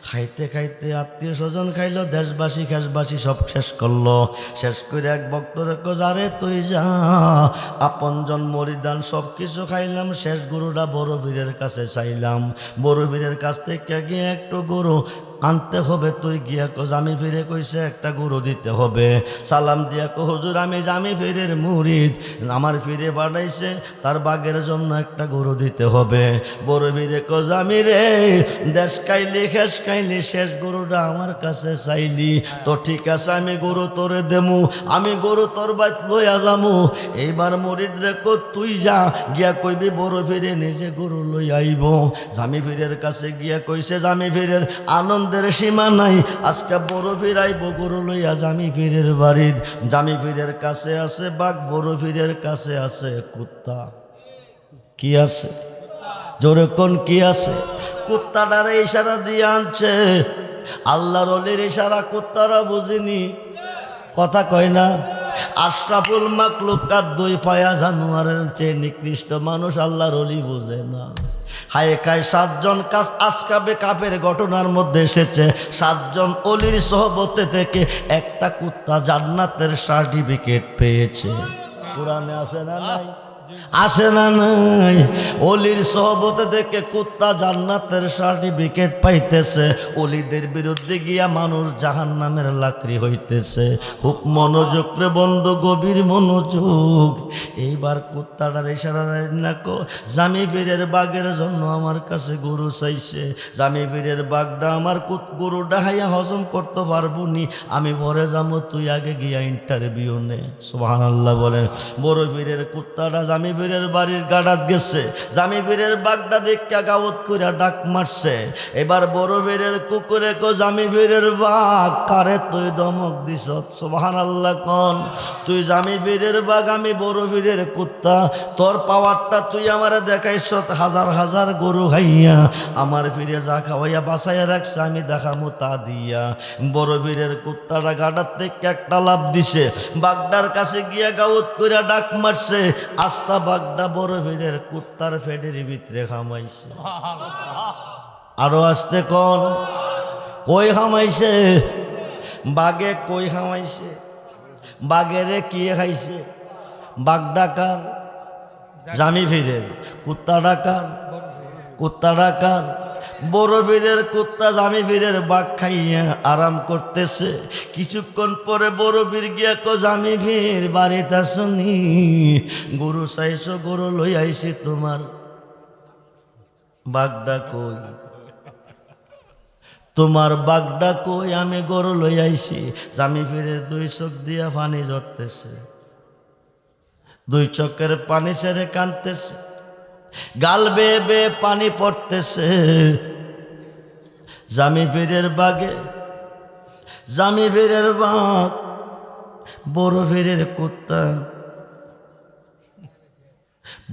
খাইতে খাইতে আত্মীয় স্বজন খাইলো দেশবাসী খেসবাসী সব শেষ করলো শেষ করে এক ভক্তরে যারে তুই যা আপনজন মরিদান সব কিছু খাইলাম শেষ গুরুটা বড় পীরের কাছে চাইলাম বড় পীরের কাছ থেকে গিয়ে একটু গরু আনতে হবে তুই গিয়া জামি ফিরে কইছে একটা গরু দিতে হবে সালাম দিয়া হুজুর আমি জামি ফিরের মুরিদ আমার ফিরে পাঠাইছে তার বাগের জন্য একটা গরু দিতে হবে বড় ফিরে জামি রে দেশ খাইলি খেস খাইলি শেষ গরুটা আমার কাছে চাইলি তো ঠিক আছে আমি গরু তোরে দেমু আমি গরু তোর বাইত লইয়া যামু এইবার মুরিদ রে তুই যা গিয়া কইবি বড় ফিরে নিজে গরু লই আইব জামি ফিরের কাছে গিয়া কইছে জামি ফিরের আনন্দ সীমা নাই আজকে বড় পীর আইব গরু লইয়া জামি পীরের বাড়ির জামি পীরের কাছে আছে বাঘ বড় পীরের কাছে আছে কুত্তা কি আছে জোরে কোন কি আছে কুত্তাটারে ইশারা দিয়ে আনছে আল্লাহর ওলির ইশারা কুত্তারা বুঝিনি কথা কয় না আশরাফুল মাখলুকাত দুই পায়া জানোয়ারের চেয়ে নিকৃষ্ট মানুষ আল্লাহর ওলি বোঝে না হায় খায় 7 জন আসকাবে কাফের ঘটনার মধ্যে এসেছে 7 জন ওলির সহবতে থেকে একটা কুত্তা জান্নাতের সার্টিফিকেট পেয়েছে কোরআনে আছে না নাই আসে না নাই ওলির সহবতে থেকে কুত্তা জান্নাতের সার্টিফিকেট পাইতেছে ওলিদের বিরুদ্ধে গিয়া মানুষ জাহান্নামের লাকড়ি হইতেছে খুব মনোযোগ রে বন্ধু গভীর মনোযোগ এইবার কুত্তাটার ইশারা না কো জামি পীরের বাগের জন্য আমার কাছে গরু চাইছে জামি পীরের বাগটা আমার গরু ডাহাইয়া হজম করতে পারবো নি আমি পরে যাবো তুই আগে গিয়া ইন্টারভিউ নে সুবহানাল্লাহ বলেন বড় পীরের কুত্তাটা জামি পীরের বাড়ির গাড়াত গেছে জামি পীরের বাগটা দেখা গাওত করে ডাক মারছে এবার বড় পীরের কুকুরে কো জামি পীরের বাঘ কারে তুই দমক দিস সুবহানাল্লাহ কোন তুই জামি পীরের বাঘ আমি বড় পীরের কুত্তা তোর পাওয়ারটা তুই আমারে দেখাইছ হাজার হাজার গরু খাইয়া আমার ফিরে যা খাওয়াইয়া বাসাইয়া রাখছে আমি দেখামু তা দিয়া বড় পীরের কুত্তাটা গাড়াত থেকে একটা লাভ দিছে বাগদার কাছে গিয়া গাওত করে ডাক মারছে আস্তা বাগদা বড় পীরের কুত্তার ফেডের ভিতরে খামাইছে আরো আসতে কোন কই খামাইছে বাগে কই খামাইছে বাগেরে কি খাইছে বাগ ডাকার জামি পীরের কুত্তা ডাকার কুত্তা ডাকার বড় পীরের কুত্তা জামি পীরের বাঘ খাইয়া আরাম করতেছে কিছুক্ষণ পরে বড় পীর গিয়া কো জামি পীর বাড়িতে আসনি গরু চাইছো গরু লই আইছি তোমার বাঘটা কই তোমার বাঘটা কই আমি গরু লই আইছি জামি পীরের 2 চোখ দিয়া পানি ঝরতেছে 2 চোখের পানি ছেড়ে কাঁদতেছে গাল বেয়ে বেয়ে পানি পড়তেছে জামি পীরের বাগে জামি পীরের বাঘ বড় পীরের কুত্তা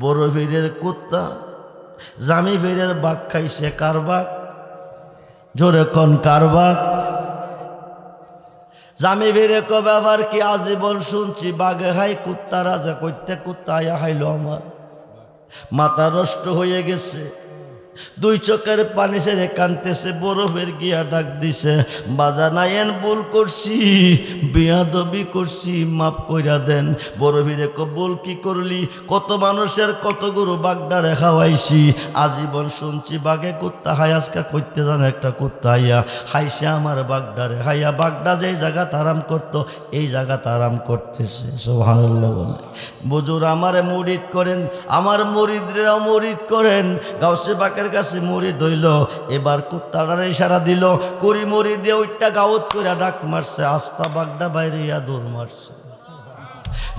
বড় পীরের কুত্তা জামি পীরের বাঘ খাইছে কার বাঘ জোরে কোন কার বাঘ জামি ফিরে ক ব্যাপার কি, আজীবন শুনছি বাঘে হাই কুত্তা রাজা কইতে কুত্তা আয়া হাইলো আমার, মাথা নষ্ট হয়ে গেছে। দুই চোখের পানি ছেড়ে কানতেছে, বরফের গিয়া ডাক দিছে, বাজানায়েন ভুল করছি, বেয়াদবি করছি, মাফ কইরা দেন। বরফিরে ভুল কি করলি, কত মানুষের কত গরু বাগডারে খাওয়াইছি, আজীবন শুনছি বাঘে কুত্তা হাই, আজকা কইতে জান একটা কুত্তা হাইয়া হাইছে আমার বাগডারে, হাইয়া বাগডা যেই জায়গা আরাম করতো এই জায়গা আরাম করতেছে। সুবহানাল্লাহ বলে। বুজুর আমারে মুরিদ করেন, আমার মুরিদরাও মুরিদ করেন। গাউসে বাকের কাছে মুরিদ হইল, এবার কুত্তাটার ইশারা দিল, কুড়ি মুরিদ দিয়ে ওইটা গাউত করে ডাক মারছে, আস্তা বাগডা বাইরে ইয়া দৌড় মারছে।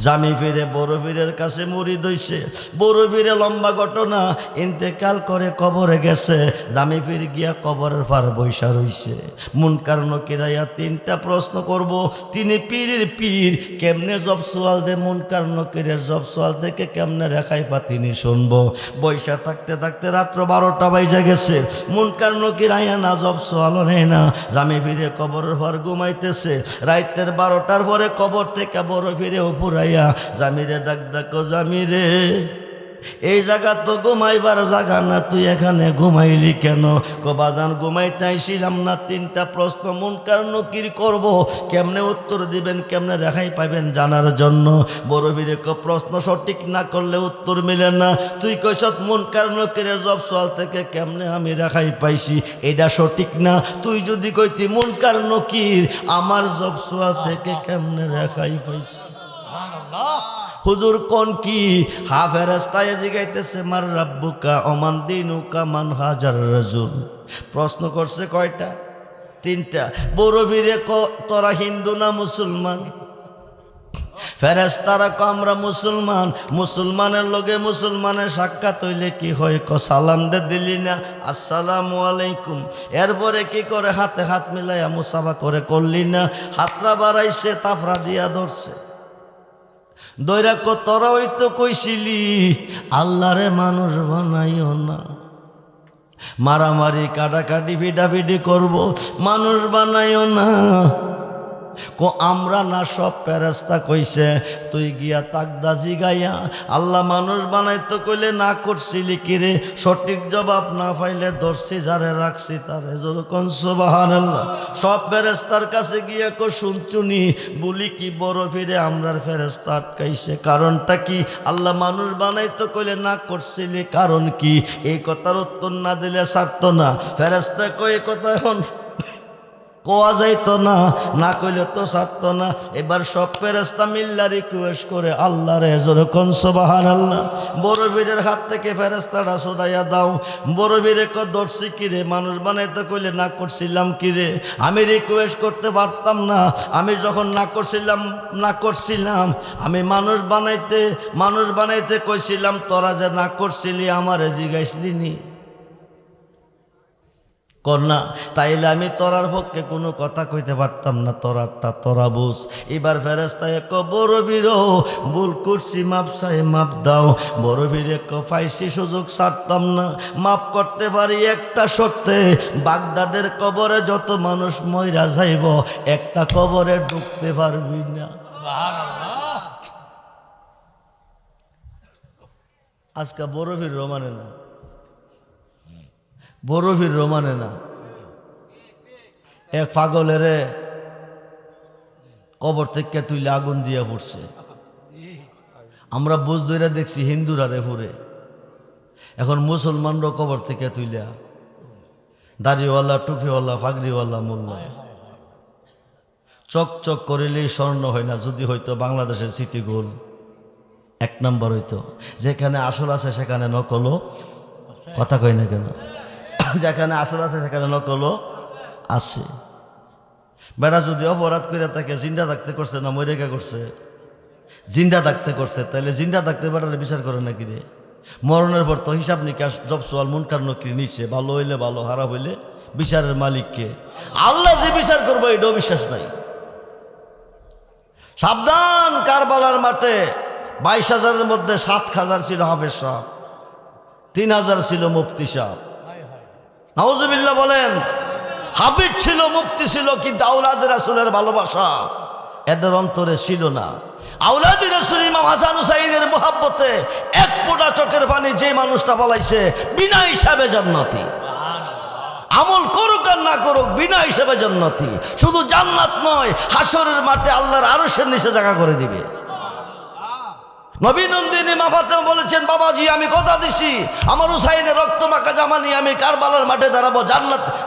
জামি ফিরে বড় পীরের কাছে মুরিদ হইছে। বড় পীরে লম্বা ঘটনা, ইন্তেকাল করে কবরে গেছে। জামি ফির গিয়া কবরের পার বৈশা রইছে। মুনকার নকিরাইয়া তিনটা প্রশ্ন করব, তিনি পীরের পীর, কেমনে জব সোয়াল দে, মুনকার নকিরের জব সোয়াল থেকে কেমনে রেখাই পা তিনি শুনবো। বৈশা থাকতে থাকতে রাত্র 12টা বাজে গেছে। মুনকার নকির আইয়া না জব সোয়ালও নেই না। জামি ফিরে কবরের পর ঘুমাইতেছে। রাইতের 12টার পরে কবর থেকে বড় ফিরে উপরাইয়া জামিরে ডাক ডাকো, জামিরে এই জায়গা তো ঘুমাইবার জায়গা না, তুই এখানে ঘুমাইলি কেন? কবাজান ঘুমাইতে আইছিলাম না, তিনটা প্রশ্ন মুনকার নকির করব, কেমনে উত্তর দিবেন, কেমনে রেখাই পাইবেন জানার জন্য। বড় বীরে প্রশ্ন সঠিক না করলে উত্তর মিলে না। তুই কইস মুনকার নকিরের জব সোয়াল থেকে কেমনে আমি রেখাই পাইছি, এটা সঠিক না। তুই যদি কইতি মুনকার নকির আমার জব সোয়াল থেকে কেমনে রেখাই পাইছি। হুজুর কোন কি? হা ফেরেশতায়ে জিগাইতেছে, মার রাব্বুকা ওমান দিনুকা মান হাজার রাজুল। প্রশ্ন করছে কয়টা? তিনটা। বড় বীরে তোরা হিন্দু না মুসলমান? ফেরেশতারা ক আমরা মুসলমান। মুসলমানের লগে মুসলমানের সাক্ষাৎ হইলে কি হয়? ক সালাম দে দিলি না, আসসালামু আলাইকুম। এরপরে কি করে? হাতে হাত মিলাইয়া মুসাফা করে করলি না? হাতরা বাড়াইছে, তাফরা দিয়া ধরছে। দৈরা ক তোরা ওই তো কইছিলি আল্লাহরে মানুষ বানাইও না, মারামারি কাটাকাটি ফিটাফিটি করব, মানুষ বানাইও না। কো আমরা না, সব ফেরেশতা কইছে। তুই গিয়া তাকদা জিগাইয়া আল্লাহ মানুষ বানাইতো কইলে না করছিলি কিরে? সঠিক জবাব না পাইলে ধরছি যারে রাখছি তারে। যেরকম সুবহানাল্লাহ। সব ফেরেশতার কাছে গিয়া কো শুনছুনি বলি কি বড় ফিরে আমরার ফেরেশতা আটকাইছে, কারণটা কি? আল্লাহ মানুষ বানাইতো কইলে না করছিলি, কারণ কি? এই কথার উত্তর না দিলে ছাড়তো না। ফেরেশতা কই কথা এখন কোয়া যাইতো না, না কইলে তো ছাড়তো না। এবার সব ফেরেশতা মিল্লা রিকোয়েস্ট করে আল্লাহরে, যেরকম সুবহানাল্লাহ। বড় বীরের হাত থেকে ফেরেশতাটা ছুটাইয়া দাও। বড় বীরে ক ধরছি কিরে? মানুষ বানাইতে কইলে না করছিলাম কিরে? আমি রিকোয়েস্ট করতে পারতাম না? আমি যখন না করছিলাম আমি মানুষ বানাইতে কইছিলাম, তোরা যে না করছিলি আমারে জিগাইছিলি নি? কন্যা, তাইলে আমি তোরার পক্ষে কোনো কথা কইতে পারতাম না, তোরারটা তোরা বুঝ। এবার ফেরেশতায়ে ক বড় বীর ভুল করছি, মাপ চাই মাপ দাও। বড় বীরে ক পাইছি সুযোগ ছাড়তাম না, মাপ করতে পারি একটা শর্তে, বাগদাদের কবরে যত মানুষ মইরা যাইব একটা কবরে ঢুকতে পারবি না। আজকে বড় বীর রোমানে না, বড় বীর রোমানে না। এক পাগলের কবর থেকে তুইলে আগুন দিয়ে পড়ছে। আমরা বুঝ ধইরা দেখছি হিন্দুরা রে পুরে, এখন মুসলমানরাও কবর থেকে তুইলা দাড়িওয়ালা, টুপিওয়ালা, পাগড়িওয়ালা মোল্লা। চক চক করিলেই স্বর্ণ হয় না। যদি হয়তো বাংলাদেশের সিটি গোল্ড 1 নম্বর হইতো। যেখানে আসল আছে সেখানে নকলও, কথা কই না কেন? যেখানে আসল আছে সেখানে নকলও আছে। বেড়া যদি অপরাধ করে তাকে জিন্দা থাকতে করছে না মরেকা করছে? জিন্দা থাকতে করছে। তাহলে জিন্দা থাকতে বেড়ারে বিচার করে নাকি রে? মরণের পর তো হিসাব নিকাশ জব সোয়াল মুনকার নকির নিচ্ছে। ভালো হইলে ভালো, খারাপ হইলে বিচারের মালিককে। আল্লাহ যে বিচার করবো এটাও বিশ্বাস নাই। সাবধান! কারবালার মাঠে 22,000-এর মধ্যে 7,000 ছিল হাফেজ সাহেব, 3,000 ছিল মুফতি সাহেব। নাউজুবিল্লাহ বলেন। হাফিজ ছিল, মুফতি ছিল, কিন্তু আওলাদ রাসূলের ভালোবাসা এদের অন্তরে ছিল না। আওলাদ রাসূল ইমাম হাসান হুসাইনের মোহাব্বতে এক ফোঁটা চোখের পানি যে মানুষটা বলাইছে বিনা হিসাবে জান্নাতি। আমল করুক আর না করুক বিনা হিসাবে জান্নাতি। শুধু জান্নাত নয়, হাসরের মাঠে আল্লাহর আরশের নিচে জায়গা করে দিবে। নবী নন্দিনী মা ফাতেমা বলেছেন, বাবাজি আমি কথা দিছি আমার হুসাইনের রক্ত মাখা জামা নিয়ে আমি কারবালার মাঠে দাঁড়াবো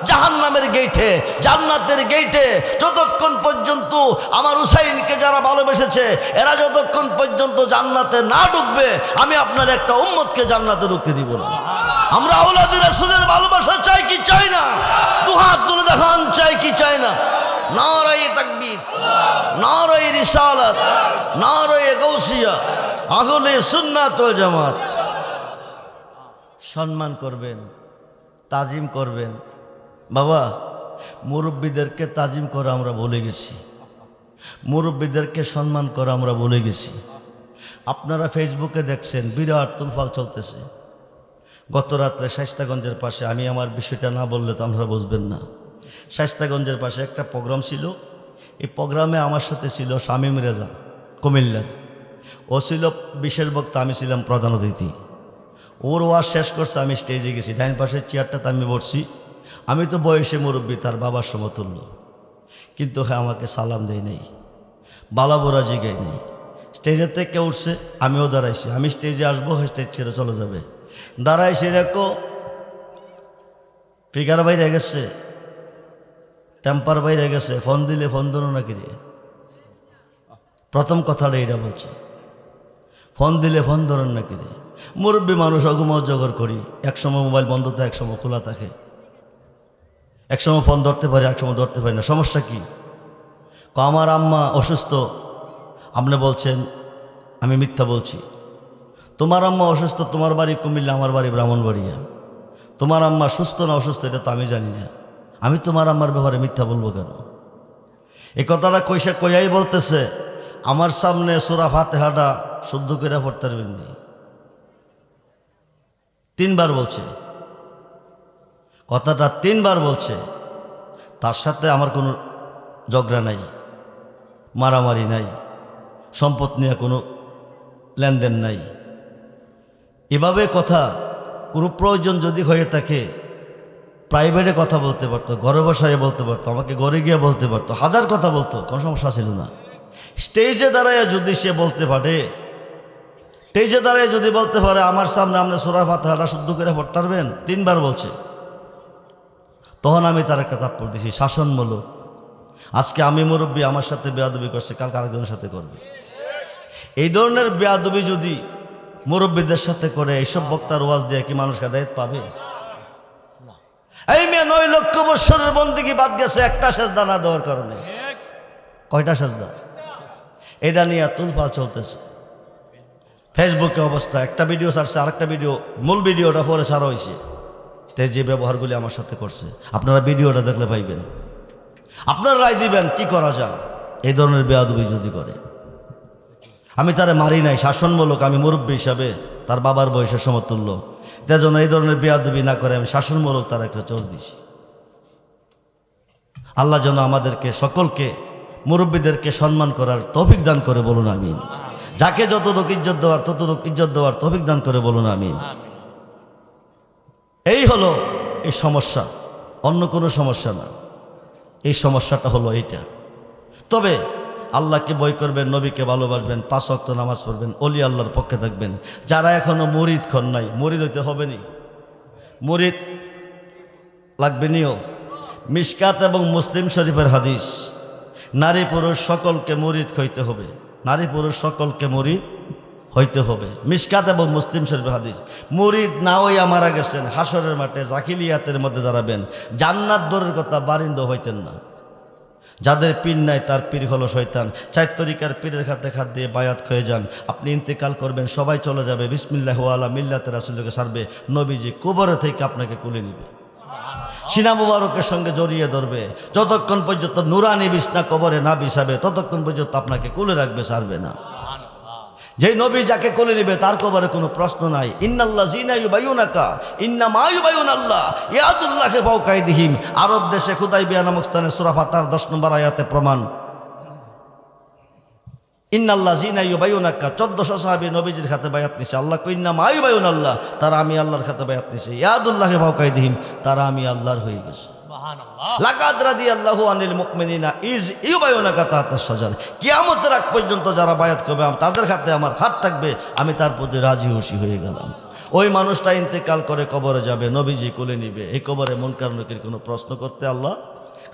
জাহান্নামের গেইটে, জান্নাতের গেইটে। যতক্ষণ পর্যন্ত আমার হুসাইনকে যারা ভালোবেসেছে এরা যতক্ষণ পর্যন্ত জান্নাতে না ঢুকবে আমি আপনার একটা উম্মতকে জান্নাতে ঢুকতে দিব না। আমরা আওলাদ রাসূলের ভালোবাসা চাই কি চাই না? দুহাত তুলে দেখান, চাই কি চাই না? নারায়ে তাকবীর, নারায়ে রিসালাত, নারায়ে গাউসিয়া, আহলে সুন্নাত ওয়াল জামাত। সম্মান করবেন, তাজিম করবেন। বাবা মুরব্বীদেরকে তাজিম করা আমরা ভুলে গেছি, মুরব্বীদেরকে সম্মান করা আমরা ভুলে গেছি। আপনারা ফেসবুকে দেখছেন বিরাট তুলফাল চলতেছে। গত রাত্রে শায়েস্তাগঞ্জের পাশে, আমি আমার বিষয়টা না বললে তো আপনারা বুঝবেন না, শায়েস্তাগঞ্জের পাশে একটা প্রোগ্রাম ছিল। এই প্রোগ্রামে আমার সাথে ছিল শামীম রেজা কুমিল্লার, ও ছিল বিশেষ বক্তা, আমি ছিলাম প্রধান অতিথি। ওর ওয়াজ শেষ করছে, আমি স্টেজে গেছি, ডাইন পাশের চেয়ারটাতে আমি বসছি। আমি তো বয়সে মুরব্বী, তার বাবার সমতুল্য, কিন্তু হ্যাঁ আমাকে সালাম দেয় নেই, বালাবোরা জিগাই নেই। স্টেজের থেকে উঠছে, আমিও দাঁড়াইছি, আমি স্টেজে আসবো, স্টেজ ছেড়ে চলে যাবে। দাঁড়াইছি, রেখো ফিগার বাইরে গেছে, টেম্পার বাইরে গেছে, ফোন দিলে ফোন ধরো নাকি রে। প্রথম কথাটা এইটা বলছে, ফোন দিলে ফোন ধরেন নাকি রে। মুরব্বী মানুষ অগুমজগর করি, একসময় মোবাইল বন্ধ থাকে, একসময় খোলা থাকে, একসময় ফোন ধরতে পারি, একসময় ধরতে পারি না। সমস্যা কি? আমার আম্মা অসুস্থ, আপনি বলছেন আমি মিথ্যা বলছি। তোমার আম্মা অসুস্থ, তোমার বাড়ি কুমিল্লা, আমার বাড়ি ব্রাহ্মণবাড়িয়া। তোমার আম্মা সুস্থ না অসুস্থ এটা তো আমি জানি না, আমি তোমার আম্মার ব্যাপারে মিথ্যা বলবো কেন? এই কথাটা কইয়াই বলতেছে আমার সামনে সূরা ফাতিহাটা শুদ্ধ করে পড়তে পারবেন না। 3 বার বলছে কথাটা, 3 বার বলছে। তার সাথে আমার কোনো ঝগড়া নাই, মারামারি নাই, সম্পদ নিয়ে কোনো লেনদেন নাই। এভাবে কথা কোনো প্রয়োজন যদি হয়ে থাকে প্রাইভেটে কথা বলতে পারতো, ঘরে বসায় বলতে পারতো, আমাকে ঘরে গিয়ে বলতে পারতো, হাজার কথা বলতো, কোনো সমস্যা ছিল না। স্টেজে দাঁড়ায় যদি সে বলতে পারে, স্টেজে দাঁড়ায় যদি বলতে পারে আমার সামনে আপনি সূরা ফাতিহাটা শুদ্ধ করে পড়তে পারবেন, 3 বার বলছে, তখন আমি তার একটা থাপ্পড় দিছি শাসনমূলক। আজকে আমি মুরব্বী, আমার সাথে বেয়াদবি করছে, কালকে আরেকজনের সাথে করবে। এই ধরনের বেয়াদবি যদি মুরব্বীদের সাথে করে, এইসব বক্তার ওয়াজ দিয়ে কি মানুষ হেদায়েত পাবে? এই মেয়ে 9 লক্ষ বৎসরের বন্দেগী বাদ গেছে একটা সেজদা না দেওয়ার কারণে। কয়টা সেজদা? এটা নিয়ে তুলফাল চলতেছে ফেসবুকে অবস্থা। একটা ভিডিও ছাড়ছে, আরেকটা ভিডিও, মূল ভিডিওটা পরে ছাড়া হয়েছে। তে যে ব্যবহারগুলি আমার সাথে করছে আপনারা ভিডিওটা দেখলে পাইবেন, আপনারা রায় দিবেন কি করা যায়। এই ধরনের বেয়াদবি যদি করে, আমি তারে মারি নাই, শাসনমূলক, আমি মুরব্বী হিসাবে তার বাবার বয়সের সমতুল্য, তার জন্য এই ধরনের বেয়াদবি না করে আমি শাসনমূলক তার একটা চোর দিছি। আল্লাহ যেন আমাদেরকে সকলকে মুরব্বীদেরকে সম্মান করার তৌফিক দান করে, বলুন আমিন। যাকে যতটুক ইজ্জত দেওয়ার ততটুক ইজ্জত দেওয়ার তৌফিক দান করে, বলুন আমিন। এই হলো এই সমস্যা, অন্য কোনো সমস্যা না। এই সমস্যাটা হলো এইটা। তবে আল্লাহকে ভয় করবেন, নবীকে ভালোবাসবেন, 5 ওয়াক্ত নামাজ পড়বেন, ওলি আল্লাহর পক্ষে থাকবেন। যারা এখনো মুরিদ খন নাই, মুরিদ হইতে হবে নি, মুরিদ লাগবে নিও। মিশকাত এবং মুসলিম শরীফের হাদিস, নারী পুরুষ সকলকে মুরিদ হইতে হবে, নারী পুরুষ সকলকে মুরিদ হইতে হবে। মিশকাত এবং মুসলিম শরীফের হাদিস। মুরিদ না হইয়া মারা গেছেন, হাসরের মাঠে জাকিলিয়াতের মধ্যে দাঁড়াবেন। জান্নাত দূরের কথা, বারিন্দ হইতেন না। যাদের পীর নাই তার পীর হলো শয়তান। 4 তরিকার পীরের খাতে খাত দিয়ে বায়াত হয়ে যান, আপনি ইন্তেকাল করবেন, সবাই চলে যাবে, বিসমিল্লাহ আলা মিল্লাতে রাসূলকে সারবে, নবীজি কবরে থেকে আপনাকে কুলে নিবে, সিনা মুবারকের সঙ্গে জড়িয়ে ধরবে। যতক্ষণ পর্যন্ত নুরানি বিছনা কবরে না বিছাবে ততক্ষণ পর্যন্ত আপনাকে কুলে রাখবে, ছাড়বে না। যে নবী যাকে কোলে নেবে তার কবরে কোনো প্রশ্ন নাই। ইন্নাল্লাযীনা ইউবাইয়ুনাকা ইন্নামা ইউবাইয়ুনাল্লাহ ইয়াদুল্লাহি ফাওকা আইদিহিম। আরব দেশে হুদাইবিয়া নামক স্থানে সূরা ফাতিহার 10 নম্বর আয়াতে প্রমাণ। ইন্নাল্লাযীনা ইউবাইয়ুনাকা 1400 সাহাবী নবীজির হাতে বায়াত নিছে। আল্লাহ কই ইন্নামা ইউবাইয়ুনাল্লাহ, তারা আমি আল্লাহর হাতে বায়াত নিছে। ইয়াদুল্লাহি ফাওকা আইদিহিম, তারা আমি আল্লাহর হয়ে গেছে। লাকাদ রাদিয়াল্লাহু আনিল মুমিনিনা ইজ ইউবাইয়ুনাকা তাহতাশ শাজার। কিয়ামতের আগ পর্যন্ত যারা বায়াত করবে তাদের হাতে আমার হাত থাকবে, আমি তার প্রতি রাজি খুশি হয়ে গেলাম। ওই মানুষটা ইন্তেকাল করে কবরে যাবে, নবীজি কোলে নিবে। এই কবরে মুনকার নাকির কোনো প্রশ্ন করতে আল্লাহ,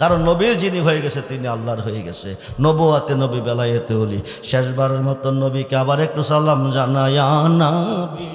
কারণ নবীর যিনি হয়ে গেছে তিনি আল্লাহর হয়ে গেছে। নবুয়াতে নবী, বেলায়েতে ওলি। শেষবারের মতো নবীকে আবার একটু সালাম জানায়া নবী।